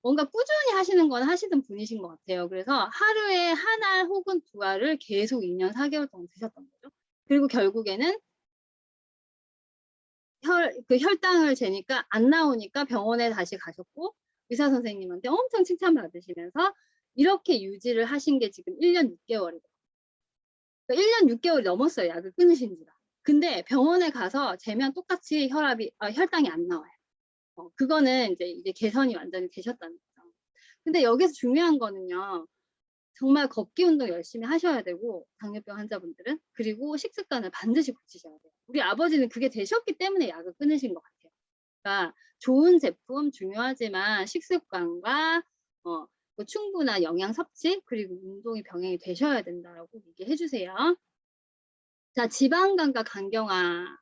뭔가 꾸준히 하시는 건 하시던 분이신 것 같아요. 그래서 하루에 한 알 혹은 두 알을 계속 2년 4개월 동안 드셨던 거죠. 그리고 결국에는 혈당을 재니까 안 나오니까 병원에 다시 가셨고 의사 선생님한테 엄청 칭찬받으시면서 이렇게 유지를 하신 게 지금 1년 6개월이에요. 그러니까 1년 6개월이 넘었어요, 약을 끊으신 지가. 근데 병원에 가서 재면 똑같이 혈당이 안 나와요. 그거는 이제 개선이 완전히 되셨다는 거죠. 근데 여기서 중요한 거는요. 정말 걷기 운동 열심히 하셔야 되고 당뇨병 환자분들은. 그리고 식습관을 반드시 고치셔야 돼요. 우리 아버지는 그게 되셨기 때문에 약을 끊으신 것 같아요. 그러니까 좋은 제품 중요하지만 식습관과 또 충분한 영양 섭취 그리고 운동이 병행이 되셔야 된다라고 얘기해 주세요. 자, 지방간과 간경화.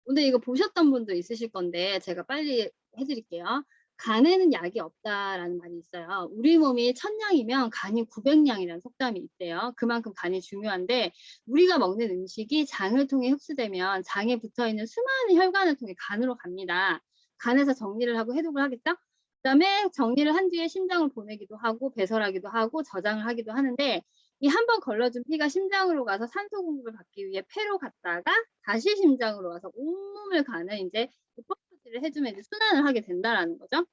근데 이거 보셨던 분도 있으실 건데 제가 빨리 해 드릴게요. "간에는 약이 없다."라는 말이 있어요. 우리 몸이 1000량이면 간이 900량이라는 속담이 있대요. 그만큼 간이 중요한데 우리가 먹는 음식이 장을 통해 흡수되면 장에 붙어있는 수많은 혈관을 통해 간으로 갑니다. 간에서 정리를 하고 해독을 하겠죠? 그다음에 정리를 한 뒤에 심장을 보내기도 하고 배설하기도 하고 저장을 하기도 하는데 이 한 번 걸러준 피가 심장으로 가서 산소 공급을 받기 위해 폐로 갔다가 다시 심장으로 와서 온몸을 간을 인제 펌프질을 해 주면 이제 순환을 하게 된다라는 거죠.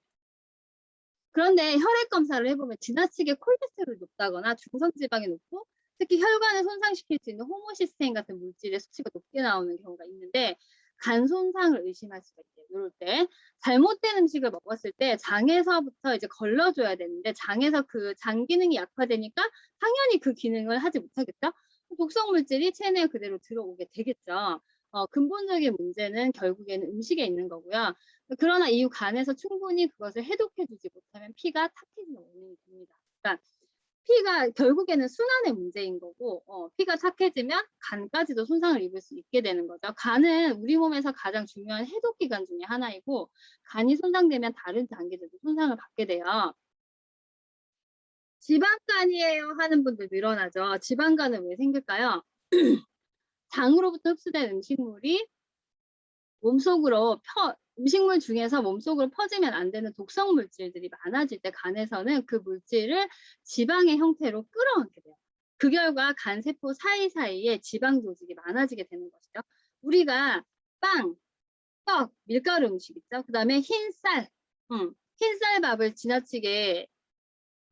그런데 혈액 검사를 해 보면 지나치게 콜레스테롤이 높다거나 중성 지방이 높고 특히 혈관을 손상시킬 수 있는 호모시스테인 같은 물질의 수치가 높게 나오는 경우가 있는데 간 손상을 의심할 수가 있대요, 요럴 때. 잘못된 음식을 먹었을 때 장에서부터 이제 걸러 줘야 되는데 장에서 그 장 기능이 약화되니까 당연히 그 기능을 하지 못하겠죠. 독성 물질이 체내에 그대로 들어오게 되겠죠. 근본적인 문제는 결국에는 음식에 있는 거고요. 그러나 이후 간에서 충분히 그것을 해독해 주지 못하면 피가 탁해지는 원인이 됩니다. 그러니까 피가 결국에는 순환의 문제인 거고 피가 탁해지면 간까지도 손상을 입을 수 있게 되는 거죠. 간은 우리 몸에서 가장 중요한 해독 기관 중에 하나이고 간이 손상되면 다른 장기들도 손상을 받게 돼요. 지방간이에요 하는 분들 늘어나죠. 지방간은 왜 생길까요? 장으로부터 흡수된 음식물이 몸속으로 음식물 중에서 몸속으로 퍼지면 안 되는 독성 물질들이 많아질 때 간에서는 그 물질을 지방의 형태로 끌어안게 돼요. 그 결과 간 세포 사이사이에 지방 조직이 많아지게 되는 것이죠. 우리가 빵, 떡, 밀가루 음식 있죠. 그다음에 흰 쌀, 흰쌀밥을 지나치게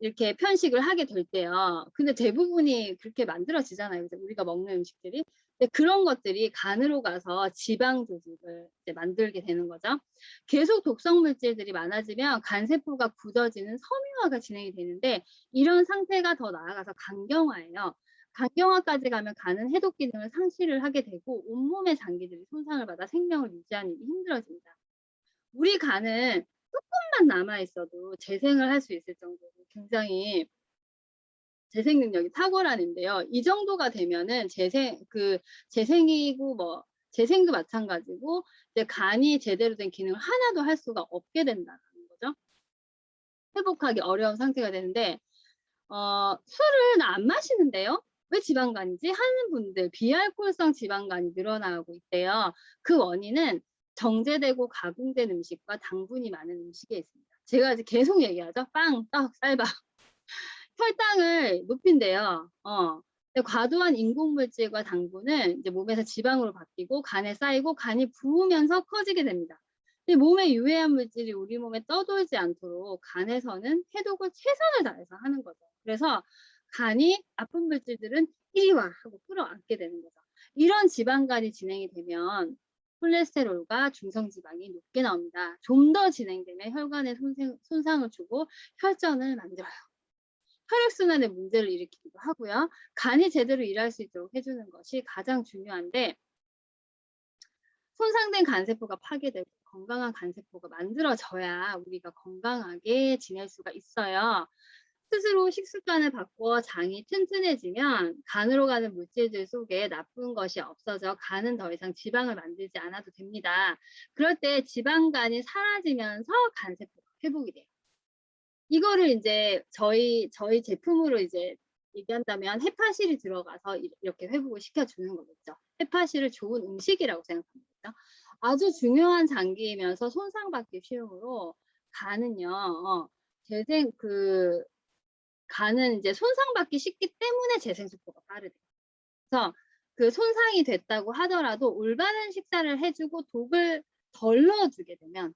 이렇게 편식을 하게 될 때요. 근데 대부분이 그렇게 만들어지잖아요. 이제 우리가 먹는 음식들이. 근데 그런 것들이 간으로 가서 지방 조직을 이제 만들게 되는 거죠. 계속 독성 물질들이 많아지면 간 세포가 굳어지는 섬유화가 진행이 되는데 이런 상태가 더 나아가서 간경화예요. 간경화까지 가면 간은 해독 기능을 상실을 하게 되고 온몸의 장기들이 손상을 받아 생명을 유지하는 일이 힘들어집니다. 우리 간은 쪼끔만 남아 있어도 재생을 할 수 있을 정도로 굉장히 재생 능력이 탁월한인데요. 이 정도가 되면은 재생이고 뭐 재생도 마찬가지고 이제 간이 제대로 된 기능을 하나도 할 수가 없게 된다는 거죠. 회복하기 어려운 상태가 되는데 술을 나 안 마시는데요. 왜 지방간이지? 하는 분들 비알코올성 지방간이 늘어나고 있대요. 그 원인은 정제되고 가공된 음식과 당분이 많은 음식에 있습니다. 제가 이제 계속 얘기하죠. 빵, 떡, 쌀밥. 혈당을 높인대요. 근데 과도한 인공 물질과 당분은 이제 몸에서 지방으로 바뀌고 간에 쌓이고 간이 부으면서 커지게 됩니다. 근데 몸에 유해한 물질이 우리 몸에 떠돌지 않도록 간에서는 해독을 최선을 다해서 하는 거죠. 그래서 간이 나쁜 물질들은 "이리 와." 하고 끌어안게 되는 거죠. 이런 지방간이 진행이 되면 콜레스테롤과 중성 지방이 높게 나옵니다. 좀 더 진행되면 혈관에 손상을 주고 혈전을 만들어요. 혈액순환에 문제를 일으키기도 하고요. 간이 제대로 일할 수 있도록 해 주는 것이 가장 중요한데 손상된 간세포가 파괴되고 건강한 간세포가 만들어져야 우리가 건강하게 지낼 수가 있어요. 스스로 식습관을 바꿔 장이 튼튼해지면 간으로 가는 물질들 속에 나쁜 것이 없어져 간은 더 이상 지방을 만들지 않아도 됩니다. 그럴 때 지방간이 사라지면서 간세포가 회복이 돼요. 이거를 인제 저희 제품으로 이제 얘기한다면 헤파실이 들어가서 이렇게 회복을 시켜주는 거겠죠. 헤파실을 좋은 음식이라고 생각하면 되죠. 아주 중요한 장기이면서 손상받기 쉬우므로 간은요. 재생 간은 이제 손상받기 쉽기 때문에 재생 속도가 빠르대요. 그래서 그 손상이 됐다고 하더라도 올바른 식사를 해 주고 독을 덜 넣어 주게 되면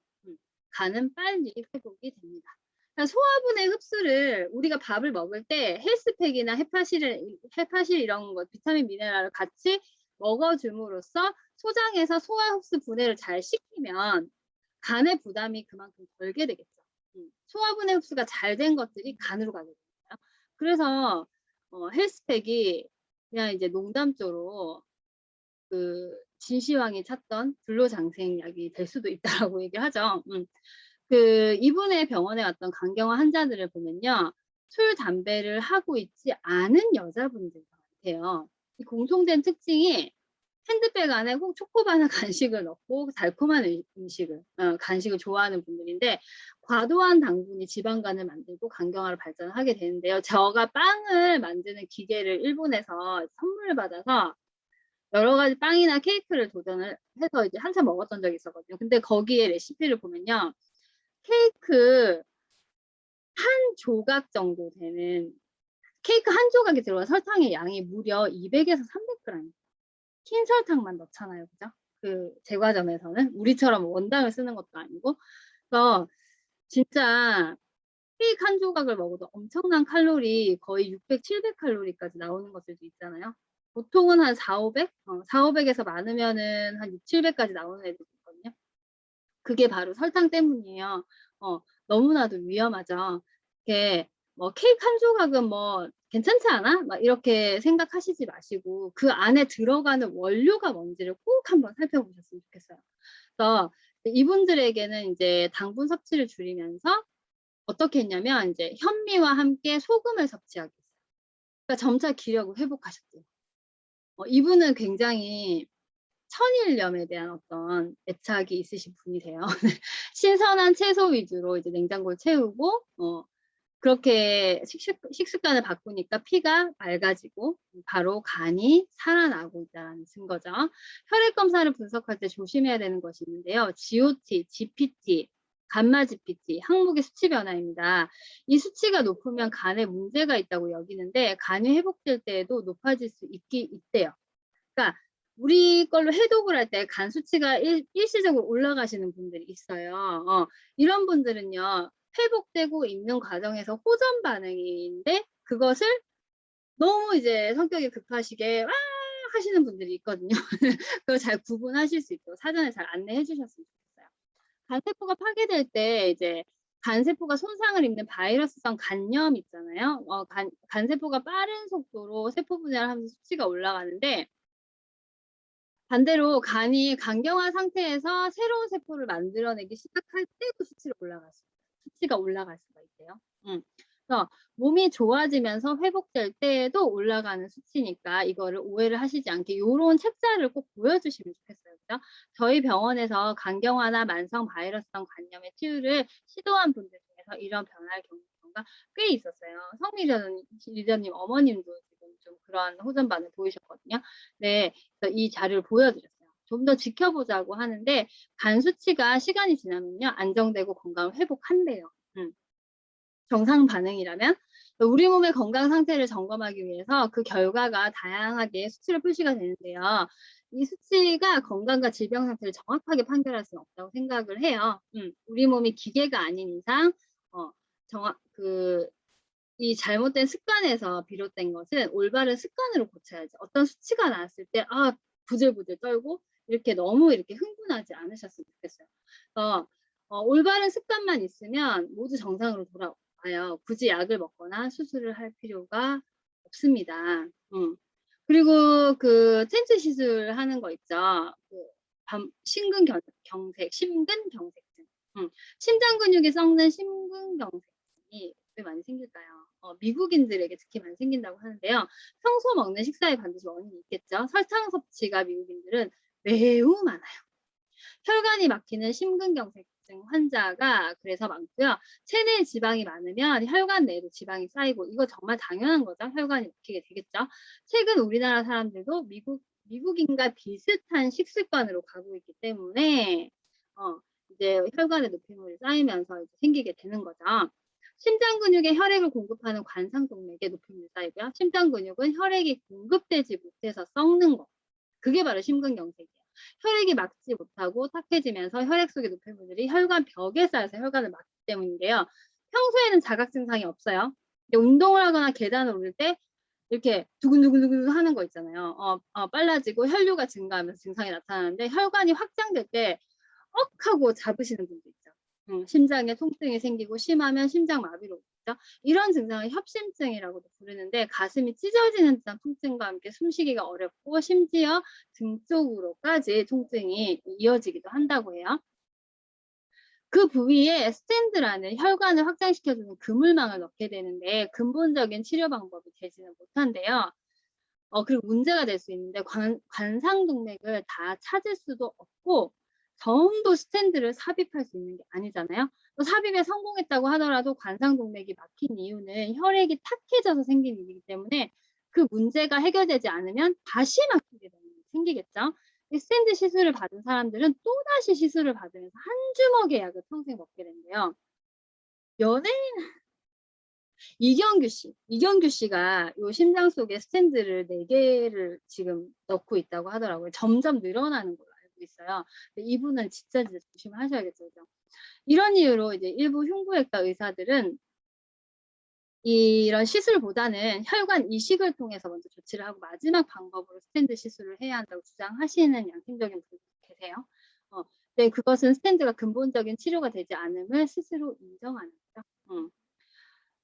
간은 빨리 회복이 됩니다. 그러니까 소화분의 흡수를 우리가 밥을 먹을 때 헬스팩이나 헤파실 이런 거 비타민 미네랄을 같이 먹어 줌으로써 소장에서 소화 흡수 분해를 잘 시키면 간의 부담이 그만큼 덜게 되겠죠. 소화분해 흡수가 잘 된 것들이 간으로 가게 되잖아요. 그래서 헬스팩이 그냥 이제 농담조로 그 진시황이 찾던 불로장생약이 될 수도 있다라고 얘기를 하죠. 이분의 병원에 왔던 간경화 환자들을 보면요. 술, 담배를 하고 있지 않은 여자분들이 많대요. 이 공통된 특징이 핸드백 안에 꼭 초코바나 간식을 넣고 달콤한 간식을 좋아하는 분들인데 과도한 당분이 지방간을 만들고 간경화를 발전하게 되는데요. 제가 빵을 만드는 기계를 일본에서 선물을 받아서 여러 가지 빵이나 케이크를 도전을 해서 이제 한참 먹었던 적이 있었거든요. 근데 거기에 레시피를 보면요. 케이크 한 조각 정도 되는 케이크 한 조각이 들어간 설탕의 양이 무려 200에서 300g. 흰 설탕만 넣잖아요. 그죠? 그 제과점에서는 우리처럼 원당을 쓰는 것도 아니고. 그래서 진짜 케이크 한 조각을 먹어도 엄청난 칼로리 거의 600, 700칼로리까지 나오는 것들도 있잖아요. 보통은 한 400, 400에서 많으면은 한 600-700까지 나오는 애들도 있거든요. 그게 바로 설탕 때문이에요. 너무나도 위험하죠. 이렇게 뭐 '케이크 한 조각은 뭐 괜찮지 않아?' 막 이렇게 생각하시지 마시고 그 안에 들어가는 원료가 뭔지를 꼭 한번 살펴보셨으면 좋겠어요. 그래서 이분들에게는 인제 당분 섭취를 줄이면서 어떻게 했냐면 인제 현미와 함께 소금을 섭취하게 했어요. 그러니까 점차 기력을 회복하셨대요. 이분은 굉장히 천일염에 대한 어떤 애착이 있으신 분이세요. 신선한 채소 위주로 이제 냉장고를 채우고 그렇게 식습관을 바꾸니까 피가 맑아지고 바로 간이 살아나고 있다라는 증거죠. 혈액 검사를 분석할 때 조심해야 되는 것이 있는데요. GOT, GPT, 감마 GPT, 항목의 수치 변화입니다. 이 수치가 높으면 간에 문제가 있다고 여기는데 간이 회복될 때에도 높아질 수 있대요. 그러니까 우리 걸로 해독을 할 때 간 수치가 일시적으로 올라가시는 분들이 있어요. 이런 분들은요. 회복되고 있는 과정에서 호전 반응인데 그것을 너무 이제 성격이 급하시게 "와." 하시는 분들이 있거든요. 그걸 잘 구분하실 수 있도록 사전에 잘 안내해 주셨으면 좋겠어요. 간세포가 파괴될 때 이제 간세포가 손상을 입는 바이러스성 간염 있잖아요. 간세포가 빠른 속도로 세포 분해를 하면서 수치가 올라가는데 반대로 간이 간경화 상태에서 새로운 세포를 만들어내기 시작할 때도 수치가 올라갈 수가 있대요. 그래서 몸이 좋아지면서 회복될 때에도 올라가는 수치니까 이거를 오해를 하시지 않게 요런 책자를 꼭 보여주시면 좋겠어요. 그죠? 저희 병원에서 간경화나 만성 바이러스성 간염의 치유를 시도한 분들 중에서 이런 변화를 겪는 경우가 꽤 있었어요. 리더님 어머님도 지금 좀 그런 호전반을 보이셨거든요. 네. 그래서 이 자료를 보여드렸어요. 좀 더 지켜보자고 하는데 간 수치가 시간이 지나면요. 안정되고 건강을 회복한대요. 정상 반응이라면 우리 몸의 건강 상태를 점검하기 위해서 그 결과가 다양하게 수치로 표시가 되는데요. 이 수치가 건강과 질병 상태를 정확하게 판별할 수는 없다고 생각을 해요. 우리 몸이 기계가 아닌 이상 정확 이 잘못된 습관에서 비롯된 것은 올바른 습관으로 고쳐야죠. 어떤 수치가 나왔을 때 부들부들 떨고 이렇게 너무 이렇게 흥분하지 않으셨으면 좋겠어요. 그래서 올바른 습관만 있으면 모두 정상으로 돌아와요. 굳이 약을 먹거나 수술을 할 필요가 없습니다. 그리고 그 텐트 시술하는 거 있죠. 심근경색증. 심장 근육이 썩는 심근경색증이 왜 많이 생길까요? 미국인들에게 특히 많이 생긴다고 하는데요. 평소 먹는 식사에 반드시 원인이 있겠죠. 설탕 섭취가 미국인들은 매우 많아요. 혈관이 막히는 심근경색증 환자가 그래서 많고요. 체내에 지방이 많으면 혈관 내에도 지방이 쌓이고 이거 정말 당연한 거죠. 혈관이 막히게 되겠죠. 최근 우리나라 사람들도 미국인과 비슷한 식습관으로 가고 있기 때문에 이제 혈관에 노폐물이 쌓이면서 이제 생기게 되는 거죠. 심장 근육에 혈액을 공급하는 관상동맥에 노폐물이 쌓이고요. 심장 근육은 혈액이 공급되지 못해서 썩는 거. 그게 바로 심근경색이에요. 혈액이 막지 못하고 탁해지면서 혈액 속의 노폐물들이 혈관 벽에 쌓여서 혈관을 막기 때문인데요. 평소에는 자각 증상이 없어요. 운동을 하거나 계단을 오를 때 이렇게 두근두근두근 하는 거 있잖아요. 빨라지고 혈류가 증가하면서 증상이 나타나는데 혈관이 확장될 때 억 하고 잡으시는 분도 있죠. 심장에 통증이 생기고 심하면 심장마비로 오죠. 이런 증상을 협심증이라고도 부르는데 가슴이 찢어지는 듯한 통증과 함께 숨쉬기가 어렵고 심지어 등 쪽으로까지 통증이 이어지기도 한다고 해요. 그 부위에 스텐드라는 혈관을 확장시켜주는 그물망을 넣게 되는데 근본적인 치료 방법이 되지는 못한대요. 그리고 문제가 될 수 있는데 관상동맥을 다 찾을 수도 없고 전부 스텐드를 삽입할 수 있는 게 아니잖아요. 또 삽입에 성공했다고 하더라도 관상동맥이 막힌 이유는 혈액이 탁해져서 생긴 일이기 때문에 그 문제가 해결되지 않으면 다시 막히게 되는 일이 생기겠죠. 이 스텐드 시술을 받은 사람들은 또다시 시술을 받으면서 한 주먹의 약을 평생 먹게 된대요. 연예인 이경규 씨가 요 심장 속에 스텐드를 4개를 지금 넣고 있다고 하더라고요. 점점 늘어나는 걸로 알고 있어요. 근데 이분은 진짜 조심하셔야겠죠. 그죠? 이런 이유로 이제 일부 흉부외과 의사들은 이런 시술보다는 혈관 이식을 통해서 먼저 조치를 하고 마지막 방법으로 스텐드 시술을 해야 한다고 주장하시는 양심적인 분도 계세요. 네, 그것은 스텐드가 근본적인 치료가 되지 않음을 스스로 인정하는 거죠.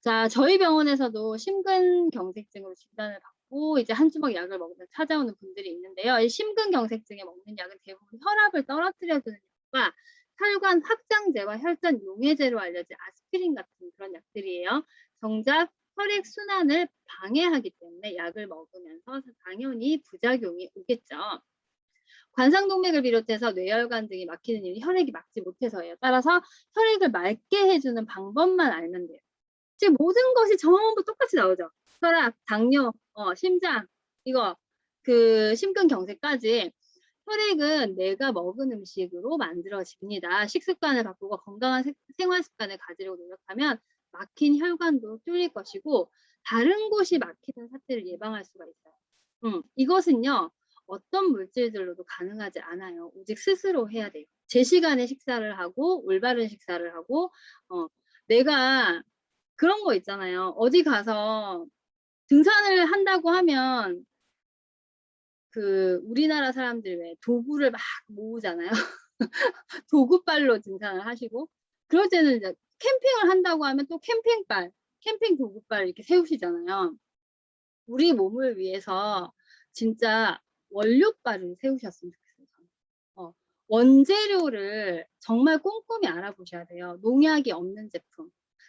자, 저희 병원에서도 심근경색증으로 진단을 받고 이제 한 주먹 약을 먹으면서 찾아오는 분들이 있는데요. 이 심근경색증에 먹는 약은 대부분 혈압을 떨어뜨려 주는 약과 혈관 확장제와 혈전 용해제로 알려진 아스피린 같은 그런 약들이에요. 정작 혈액 순환을 방해하기 때문에 약을 먹으면서 당연히 부작용이 오겠죠. 관상동맥을 비롯해서 뇌혈관 등이 막히는 이유는 혈액이 막지 못해서예요. 따라서 혈액을 맑게 해주는 방법만 알면 돼요. 지금 모든 것이 전부 똑같이 나오죠. 혈압, 당뇨, 심장, 이거 그 심근경색까지 혈액은 내가 먹은 음식으로 만들어집니다. 식습관을 바꾸고 건강한 생활 습관을 가지려고 노력하면 막힌 혈관도 뚫릴 것이고 다른 곳이 막히는 사태를 예방할 수가 있어요. 이것은요. 어떤 물질들로도 가능하지 않아요. 오직 스스로 해야 돼요. 제 시간에 식사를 하고 올바른 식사를 하고 내가 그런 거 있잖아요. 어디 가서 등산을 한다고 하면 그 우리나라 사람들 왜 도구를 막 모으잖아요. 도구빨로 등산을 하시고 그럴 때는 이제 캠핑을 한다고 하면 또 캠핑발, 캠핑 도구발 이렇게 세우시잖아요. 우리 몸을 위해서 진짜 원료발을 세우셨으면 좋겠어요. 저는. 원재료를 정말 꼼꼼히 알아보셔야 돼요. 농약이 없는 제품.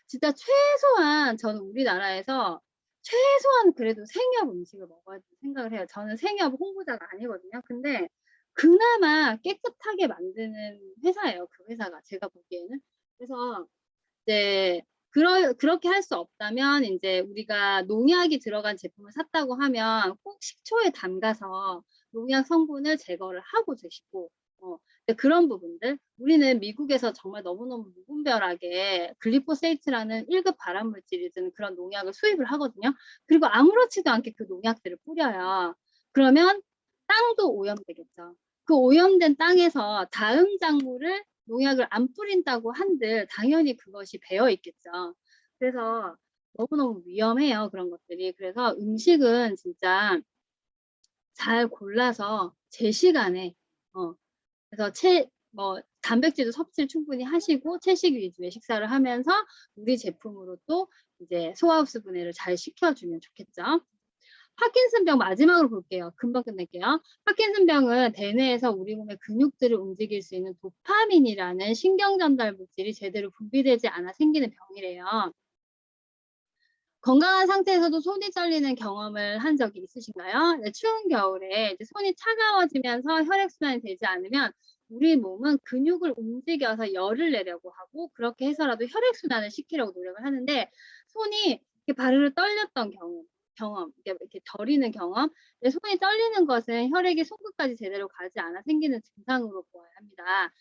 진짜 최소한 저는 우리나라에서 최소한 그래도 생협 음식을 먹어야 된다고 생각을 해요. 저는 생협 홍보자가 아니거든요. 근데 그나마 깨끗하게 만드는 회사예요. 그 회사가 제가 보기에는. 그래서 이제 그렇게 할 수 없다면 인제 우리가 농약이 들어간 제품을 샀다고 하면 꼭 식초에 담가서 농약 성분을 제거를 하고 드시고 그런 부분들 우리는 미국에서 정말 너무너무 무분별하게 글리포세이트라는 1급 발암물질이 든 그런 농약을 수입을 하거든요. 그리고 아무렇지도 않게 그 농약들을 뿌려요. 그러면 땅도 오염되겠죠. 그 오염된 땅에서 다음 작물을 농약을 안 뿌린다고 한들 당연히 그것이 배어 있겠죠. 그래서 너무너무 위험해요, 그런 것들이. 그래서 음식은 진짜 잘 골라서 제 시간에 그래서 단백질도 섭취를 충분히 하시고 채식 위주의 식사를 하면서 우리 제품으로 또 이제 소화흡수 분해를 잘 시켜주면 좋겠죠. 파킨슨병 마지막으로 볼게요. 금방 끝낼게요. 파킨슨병은 대뇌에서 우리 몸의 근육들을 움직일 수 있는 도파민이라는 신경 전달 물질이 제대로 분비되지 않아 생기는 병이래요. 건강한 상태에서도 손이 떨리는 경험을 한 적이 있으신가요? 네, 추운 겨울에 이제 손이 차가워지면서 혈액순환이 되지 않으면 우리 몸은 근육을 움직여서 열을 내려고 하고 그렇게 해서라도 혈액순환을 시키려고 노력을 하는데 손이 이렇게 바르르 떨렸던 경우 경험, 이렇게 저리는 경험, 손이 떨리는 것은 혈액이 손끝까지 제대로 가지 않아 생기는 증상으로 보아야 합니다.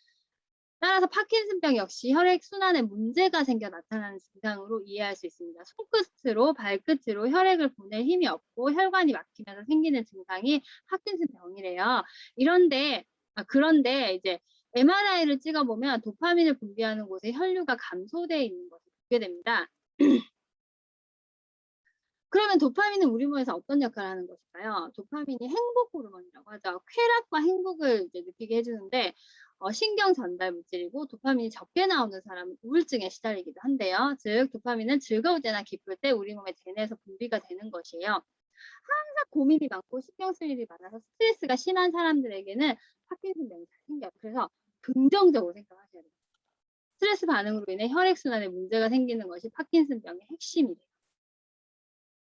따라서 파킨슨병 역시 혈액순환에 문제가 생겨 나타나는 증상으로 이해할 수 있습니다. 손끝으로 발끝으로 혈액을 보낼 힘이 없고 혈관이 막히면서 생기는 증상이 파킨슨병이래요. 그런데 이제 MRI를 찍어보면 도파민을 분비하는 곳에 혈류가 감소되어 있는 것을 보게 됩니다. 그러면 도파민은 우리 몸에서 어떤 역할을 하는 것일까요? 도파민이 행복 호르몬이라고 하죠. 쾌락과 행복을 이제 느끼게 해주는데 신경 전달 물질이고 도파민이 적게 나오는 사람은 우울증에 시달리기도 한데요. 즉 도파민은 즐거울 때나 기쁠 때 우리 몸의 대뇌에서 분비가 되는 것이에요. 항상 고민이 많고 신경 쓸 일이 많아서 스트레스가 심한 사람들에게는 파킨슨병이 잘 생겨요. 그래서 긍정적으로 생각하셔야 돼요. 스트레스 반응으로 인해 혈액순환에 문제가 생기는 것이 파킨슨병의 핵심이래요.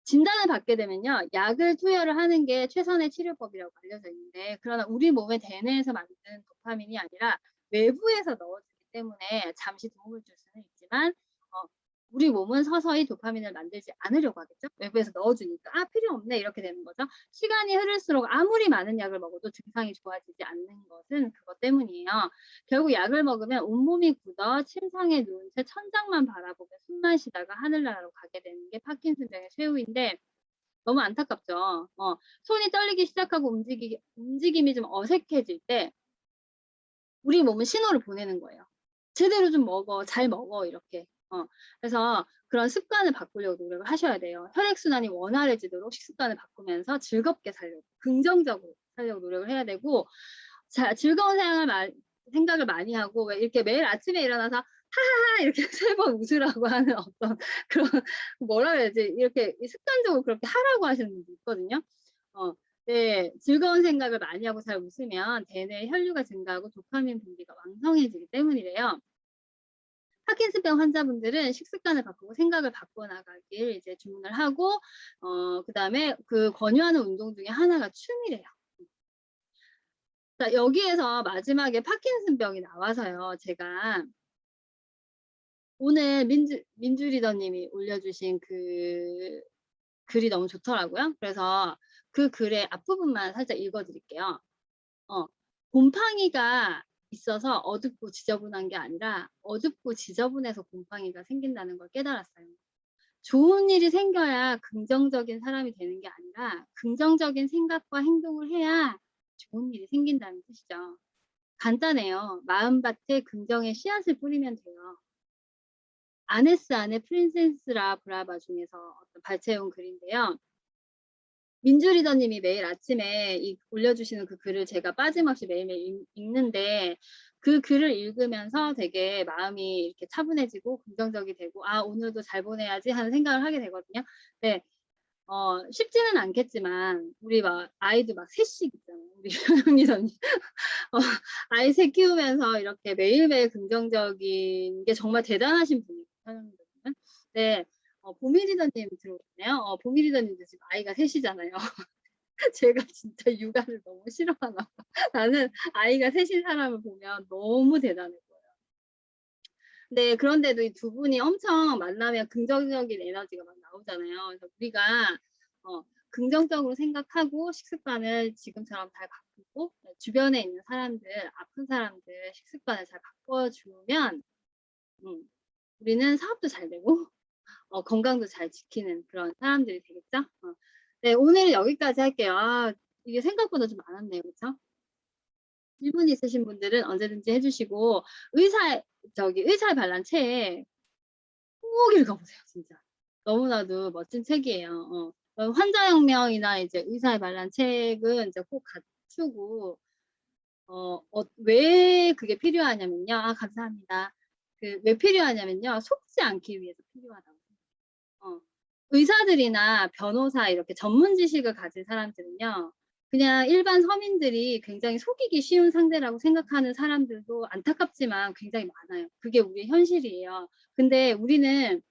진단을 받게 되면요. 약을 투여를 하는 게 최선의 치료법이라고 알려져 있는데 그러나 우리 몸의 대뇌에서 만든 도파민이 아니라 외부에서 넣어주기 때문에 잠시 도움을 줄 수는 있지만 우리 몸은 서서히 도파민을 만들지 않으려고 하겠죠. 외부에서 넣어주니까 필요 없네 이렇게 되는 거죠. 시간이 흐를수록 아무리 많은 약을 먹어도 증상이 좋아지지 않는 것은 그것 때문이에요. 결국 약을 먹으면 온몸이 굳어 침상에 누운 채 천장만 바라보며 숨만 쉬다가 하늘나라로 가게 되는 게 파킨슨병의 최후인데 너무 안타깝죠. 손이 떨리기 시작하고 움직임이 좀 어색해질 때 우리 몸은 신호를 보내는 거예요. 제대로 좀 먹어, 잘 먹어 이렇게. 그래서 그런 습관을 바꾸려고 노력을 하셔야 돼요. 혈액순환이 원활해지도록 식습관을 바꾸면서 즐겁게 살려고, 긍정적으로 살려고 노력을 해야 되고 즐거운 생각을 많이 하고 왜 이렇게 매일 아침에 일어나서 하하하 이렇게 3번 웃으라고 하는 어떤 그런 뭐라 그래야지 이렇게 습관적으로 그렇게 하라고 하시는 분도 있거든요. 네, 즐거운 생각을 많이 하고 잘 웃으면 대뇌 혈류가 증가하고 도파민 분비가 왕성해지기 때문이래요. 파킨슨병 환자분들은 식습관을 바꾸고 생각을 바꿔 나가길 이제 주문을 하고 그다음에 그 권유하는 운동 중에 하나가 춤이래요. 자, 여기에서 마지막에 파킨슨병이 나와서요. 제가 오늘 민주 리더님이 올려주신 그 글이 너무 좋더라고요. 그래서 그 글의 앞부분만 살짝 읽어드릴게요. 곰팡이가 있어서 어둡고 지저분한 게 아니라 어둡고 지저분해서 곰팡이가 생긴다는 걸 깨달았어요. 좋은 일이 생겨야 긍정적인 사람이 되는 게 아니라 긍정적인 생각과 행동을 해야 좋은 일이 생긴다는 뜻이죠. 간단해요. 마음밭에 긍정의 씨앗을 뿌리면 돼요. 아네스 안의 프린세스라 브라바 중에서 어떤 발췌해온 글인데요. 민주 리더님이 매일 아침에 올려주시는 그 글을 제가 빠짐없이 매일매일 읽는데 그 글을 읽으면서 되게 마음이 이렇게 차분해지고 긍정적이 되고 오늘도 잘 보내야지 하는 생각을 하게 되거든요. 네. 쉽지는 않겠지만 우리 아이도 셋씩 있잖아요. 우리 현영 리더님. 아이 셋 키우면서 이렇게 매일매일 긍정적인 게 정말 대단하신 분이에요. 현영 리더님은. 네. 보미 리더님 들어오셨네요. 보미 리더님도 지금 아이가 셋이잖아요. 제가 진짜 육아를 너무 싫어하나 봐. 나는 아이가 셋인 사람을 보면 너무 대단해 보여요. 네, 그런데도 이 두 분이 엄청 만나면 긍정적인 에너지가 막 나오잖아요. 그래서 우리가 긍정적으로 생각하고 식습관을 지금처럼 잘 바꾸고 주변에 있는 사람들, 아픈 사람들 식습관을 잘 바꿔주면 우리는 사업도 잘 되고 건강도 잘 지키는 그런 사람들이 되겠죠? 네, 오늘은 여기까지 할게요. 이게 생각보다 좀 많았네요. 그렇죠? 질문 있으신 분들은 언제든지 해주시고 의사의 반란 책 꼭 읽어보세요. 진짜. 너무나도 멋진 책이에요. 환자혁명이나 이제 의사의 반란 책은 이제 꼭 갖추고 왜 그게 필요하냐면요. 감사합니다. 왜 필요하냐면요. 속지 않기 위해서 필요하다고 생각해요. 의사들이나 변호사 이렇게 전문 지식을 가진 사람들은요. 그냥 일반 서민들이 굉장히 속이기 쉬운 상대라고 생각하는 사람들도 안타깝지만 굉장히 많아요. 그게 우리의 현실이에요. 근데 우리는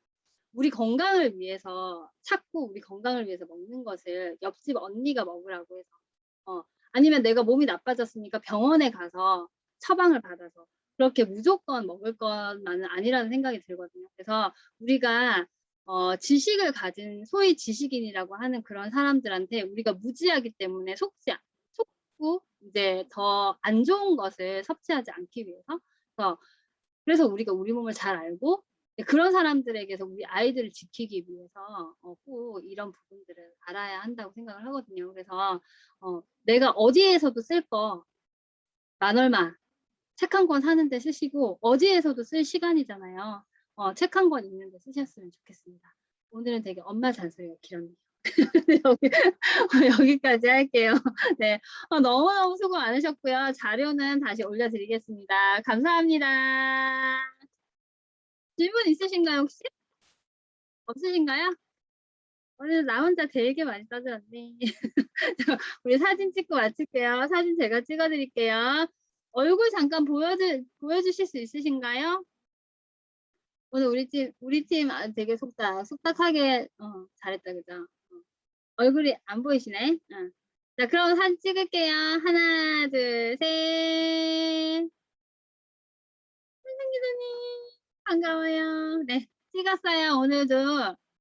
우리 건강을 위해서 찾고 우리 건강을 위해서 먹는 것을 옆집 언니가 먹으라고 해서 아니면 내가 몸이 나빠졌으니까 병원에 가서 처방을 받아서 그렇게 무조건 먹을 것만은 아니라는 생각이 들거든요. 그래서 우리가 지식을 가진 소위 지식인이라고 하는 그런 사람들한테 우리가 무지하기 때문에 속고 이제 더 안 좋은 것을 섭취하지 않기 위해서 그래서 우리가 우리 몸을 잘 알고 그런 사람들에게서 우리 아이들을 지키기 위해서 꼭 이런 부분들을 알아야 한다고 생각을 하거든요. 그래서 내가 어디에서도 쓸 거 만 얼마 책 한 권 사는 데 쓰시고 어디에서도 쓸 시간이잖아요. 책 한 권 읽는 데 쓰셨으면 좋겠습니다. 오늘은 되게 엄마 잔소리가 길었네요. 여기까지 할게요. 네. 너무너무 수고 많으셨고요. 자료는 다시 올려드리겠습니다. 감사합니다. 질문 있으신가요, 혹시? 없으신가요? 오늘 나 혼자 되게 많이 따졌네. 우리 사진 찍고 마칠게요. 사진 제가 찍어드릴게요. 얼굴 잠깐 보여주실 수 있으신가요? 오늘 우리 팀 되게 속닥하게 잘했다, 그죠? 얼굴이 안 보이시네. 자, 그럼 사진 찍을게요. 하나, 둘, 셋. 선생 기자님, 반가워요. 네, 찍었어요. 오늘도